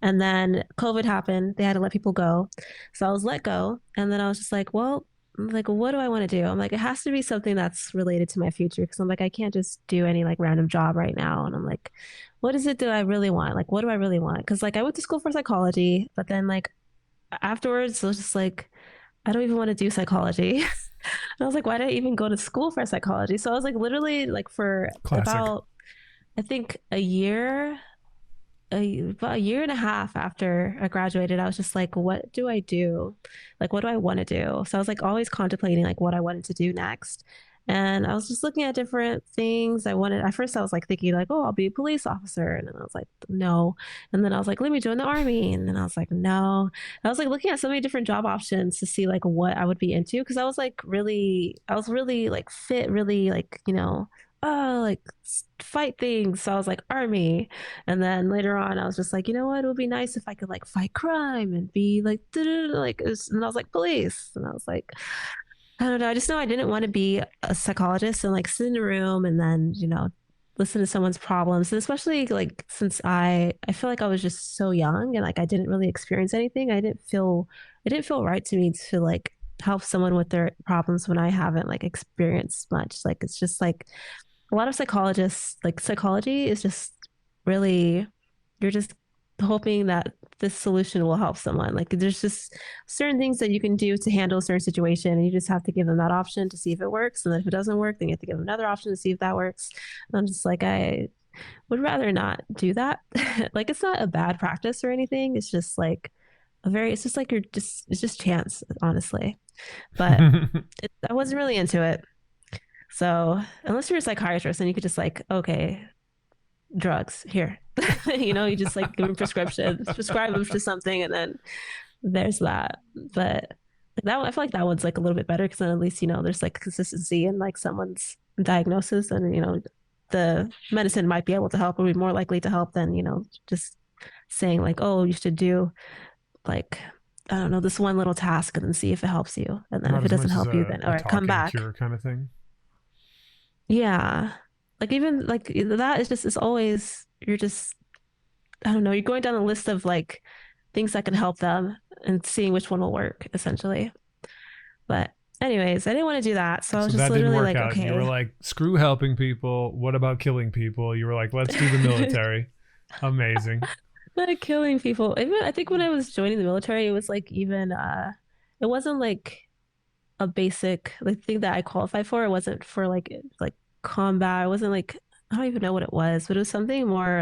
and then COVID happened. They had to let people go, so I was let go. And then I was just like, well, like, what do I want to do? I'm like, it has to be something that's related to my future because I'm like, I can't just do any like random job right now. And I'm like, what is it that I really want? Like, what do I really want? Because like I went to school for psychology, but then like afterwards, I was just like, I don't even want to do psychology. And I was like, why did I even go to school for psychology? So I was like, literally, like for about, I think about a year and a half after I graduated, I was just like, what do I do? Like, what do I want to do? So I was like always contemplating like what I wanted to do next. And I was just looking at different things. At first I was like thinking like, oh, I'll be a police officer. And then I was like, no. And then I was like, let me join the army. And then I was like, no. And I was like looking at so many different job options to see like what I would be into. Cause I was really like fit, really like, you know, like fight things. So I was like army. And then later on I was just like, you know what? It would be nice if I could like fight crime and be like, and I was like police. And I was like, I don't know. I just know I didn't want to be a psychologist and like sit in a room and then, listen to someone's problems. And especially like since I feel like I was just so young and like I didn't really experience anything. It didn't feel right to me to like help someone with their problems when I haven't like experienced much. Like it's just like a lot of psychologists, like psychology is just really, you're just hoping that this solution will help someone. Like there's just certain things that you can do to handle a certain situation, and you just have to give them that option to see if it works. And then if it doesn't work, then you have to give them another option to see if that works. And I'm just like, I would rather not do that. Like it's not a bad practice or anything. It's just like it's just like it's just chance, honestly. But I wasn't really into it. So unless you're a psychiatrist, then you could just like, okay, drugs here. You just like give them prescriptions, prescribe them to something, and then there's that. But that I feel like that one's like a little bit better because then at least there's like consistency in like someone's diagnosis, and the medicine might be able to help or be more likely to help than just saying like, oh, you should do like, I don't know, this one little task and then see if it helps you, and then
Not
if it
as
doesn't
much as
help you, then all
a
right, come
talk and
back.
cure kind of thing.
Yeah, like even like that is just it's always you're just, I don't know, you're going down a list of like things that can help them and seeing which one will work essentially. But anyways, I didn't want to do that. So I was
So
just
that didn't
literally
work
like,
out. You were
okay,
like, screw helping people. What about killing people? You were like, let's do the military. Amazing.
not killing people. Even I think when I was joining the military, it was like even it wasn't like a basic like thing that I qualified for. It wasn't for like combat. It wasn't like I don't even know what it was, but it was something more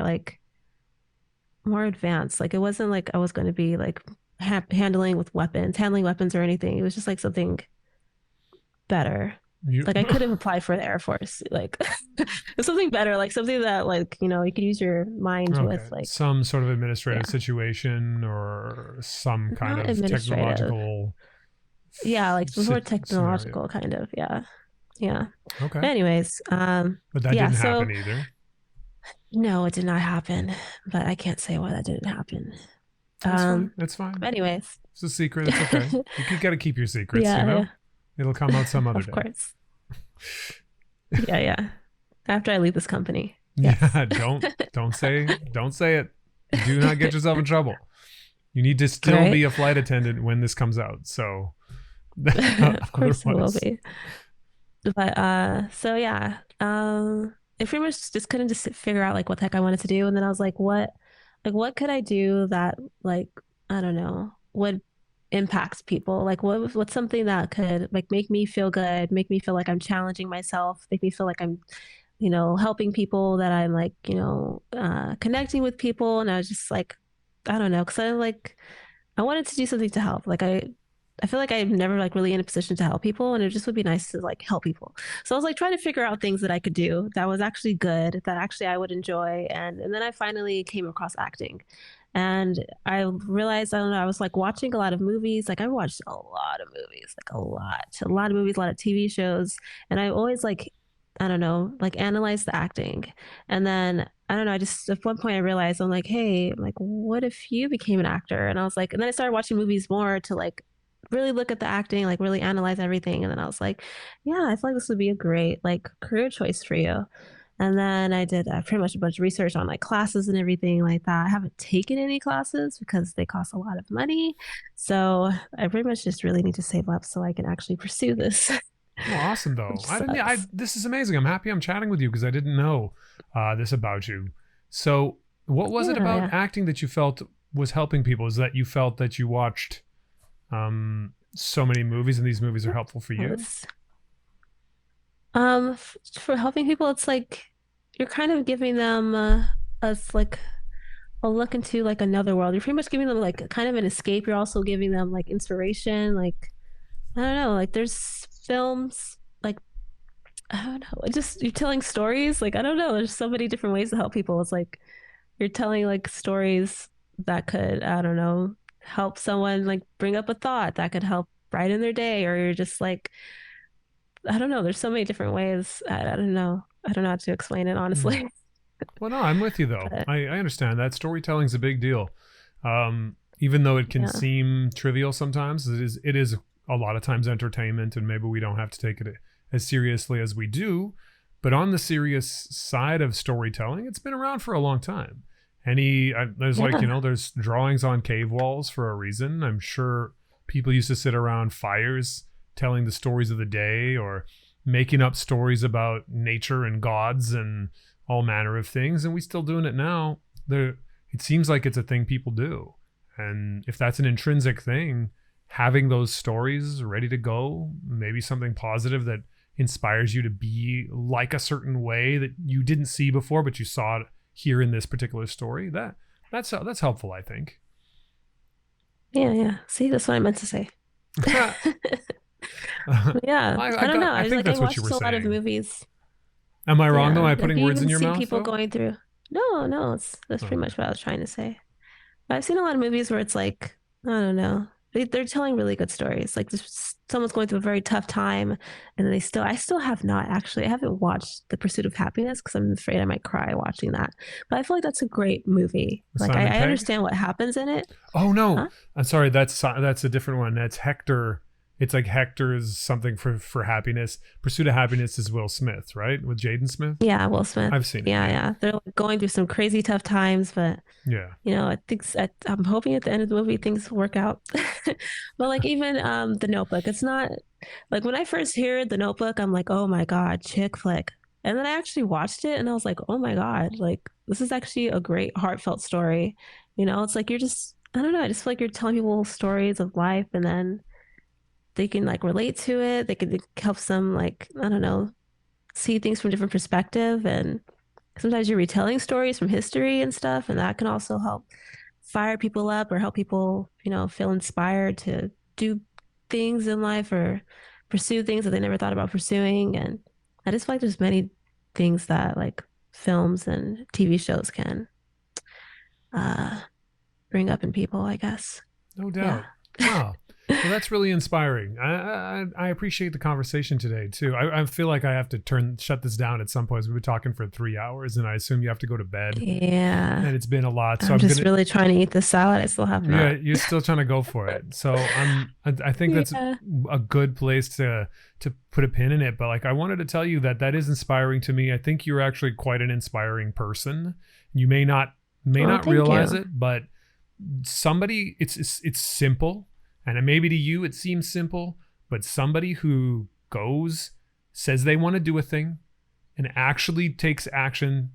advanced. Like it wasn't like I was going to be like handling weapons or anything. It was just like something better.
You
Like I could have applied for the Air Force. Like it's something better, like something that like you could use your mind
okay?
with. Like
Some sort of administrative
yeah,
situation or some kind
not
of
administrative.
technological
Yeah, like some sort of
scenario.
technological kind of. Yeah, yeah.
Okay,
But anyways,
but that
yeah.
didn't
So
happen either.
no, it did not happen. But I can't say why that didn't happen.
That's fine.
Um.
That's fine.
Anyways.
It's a secret. It's okay. You got to keep your secrets.
Yeah, yeah.
It'll come out some other
Of
day.
course. Yeah, yeah. After I leave this company. Yes.
Yeah, don't say it. Do not get yourself in trouble. You need to still
Right?
be a flight attendant when this comes out. So
Of course it will
otherwise,
be. But so yeah. I pretty much just couldn't just figure out like what the heck I wanted to do. And then I was like what could I do that like I don't know would impact people? Like what's something that could like make me feel good, make me feel like I'm challenging myself, make me feel like I'm helping people, that I'm like, connecting with people. And I was just like, I don't know, because I wanted to do something to help. Like I feel like I'm never like really in a position to help people, and it just would be nice to like help people. So I was like trying to figure out things that I could do that was actually good, that actually I would enjoy, and then I finally came across acting, and I realized, I don't know, I was like watching a lot of movies. Like I watched a lot of movies, like a lot of movies, a lot of TV shows, and I always like, I don't know, like analyze the acting. And then I don't know, I just at one point I realized, I'm like, hey, like what if you became an actor? And I was like, and then I started watching movies more to like really look at the acting, like really analyze everything. And then I was like, yeah, I feel like this would be a great like career choice for you. And then I did pretty much a bunch of research on like classes and everything like that. I haven't taken any classes because they cost a lot of money. So I pretty much just really need to save up so I can actually pursue this,
well, awesome though.
which
I didn't. I
sucks.
This is amazing. I'm happy I'm chatting with you because I didn't know this about you. So, what was it
Yeah,
about
yeah.
acting that you felt was helping people? Is that you felt that you watched so many movies and these movies are helpful for you?
This for helping people, it's like you're kind of giving them us like a look into like another world. You're pretty much giving them like kind of an escape. You're also giving them like inspiration. Like I don't know, like there's films like I don't know, just you're telling stories. Like I don't know, there's so many different ways to help people. It's like you're telling like stories that could, I don't know, help someone like bring up a thought that could help brighten their day, or you're just like I don't know. There's so many different ways. I don't know. I don't know how to explain it
Hmm.
honestly.
Well, no, I'm with you though.
But
I understand that storytelling's a big deal. Even though it can
yeah,
seem trivial sometimes, it is a lot of times entertainment, and maybe we don't have to take it as seriously as we do. But on the serious side of storytelling, it's been around for a long time. There's like,
Yeah.
there's drawings on cave walls for a reason. I'm sure people used to sit around fires telling the stories of the day, or making up stories about nature and gods and all manner of things. And we still doing it now. It seems like it's a thing people do. And if that's an intrinsic thing, having those stories ready to go, maybe something positive that inspires you to be like a certain way that you didn't see before, but you saw it here in this particular story, that's helpful, I think.
Yeah, yeah. See, that's what I meant to say. Yeah, I don't know.
I think
I
that's what you were
watched a lot of
saying.
movies.
Am I wrong though? Am
Yeah,
I
like
putting
you
words in
even
your
see
mouth
people
though?
going through. No, no, that's pretty
Okay.
much what I was trying to say. But I've seen a lot of movies where it's like, I don't know, they're telling really good stories. Like someone's going through a very tough time, and then I still have not actually, I haven't watched The Pursuit of Happiness because I'm afraid I might cry watching that. But I feel like that's a great movie. Like
Simon
I
Pegg?
understand what happens in it.
Oh no,
Huh?
I'm sorry. That's a different one. That's Hector. It's like Hector's something for happiness. Pursuit of Happiness is Will Smith, right? With Jaden Smith.
Yeah, Will Smith.
I've seen it.
Yeah,
Yeah,
yeah. They're like going through some crazy tough times, but
yeah.
I'm hoping at the end of the movie things work out. But like even The Notebook, it's not like when I first heard The Notebook, I'm like, oh my God, chick flick. And then I actually watched it and I was like, oh my God, like this is actually a great heartfelt story. It's like you're just, I don't know, I just feel like you're telling people stories of life and then they can like relate to it. It helps them like, I don't know, see things from a different perspective, and sometimes you're retelling stories from history and stuff, and that can also help fire people up or help people feel inspired to do things in life or pursue things that they never thought about pursuing. And I just feel like there's many things that like films and TV shows can uh bring up in people, I guess.
No
Yeah.
doubt. Wow. Well, that's really inspiring. I appreciate the conversation today too. I feel like I have to shut this down at some point. We've been talking for 3 hours, and I assume you have to go to bed.
Yeah,
And it's been a lot, so
I'm
I'm
just
gonna.
really trying to eat this salad. I still have
Yeah,
not.
you're still trying to go for it. So I think that's
Yeah.
a good place to put a pin in it. But like, I wanted to tell you that is inspiring to me. I think you're actually quite an inspiring person. You may not
Thank
realize
you.
it, but somebody, it's simple, and maybe to you it seems simple, but somebody who goes, says they want to do a thing, and actually takes action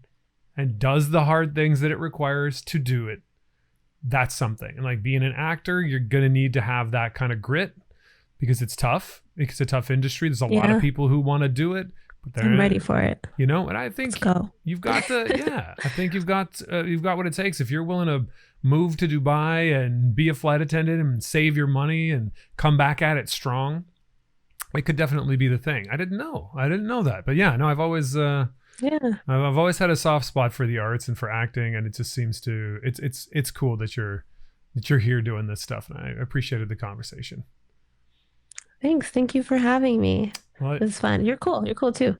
and does the hard things that it requires to do it, that's something. And like, being an actor, you're gonna need to have that kind of grit, because it's tough. It's a tough industry. There's a lot of
Yeah,
people who want to do it, but
I'm
they're,
ready for it.
and I
Let's
think
go.
you've got I think you've got what it takes. If you're willing to move to Dubai and be a flight attendant and save your money and come back at it strong, it could definitely be the thing. I didn't know that, but yeah, no,
Yeah.
I've always had a soft spot for the arts and for acting, and it just seems to it's cool that you're here doing this stuff, and I appreciated the conversation.
Thanks. Thank you for having me.
Well,
It was fun. You're cool. You're cool too.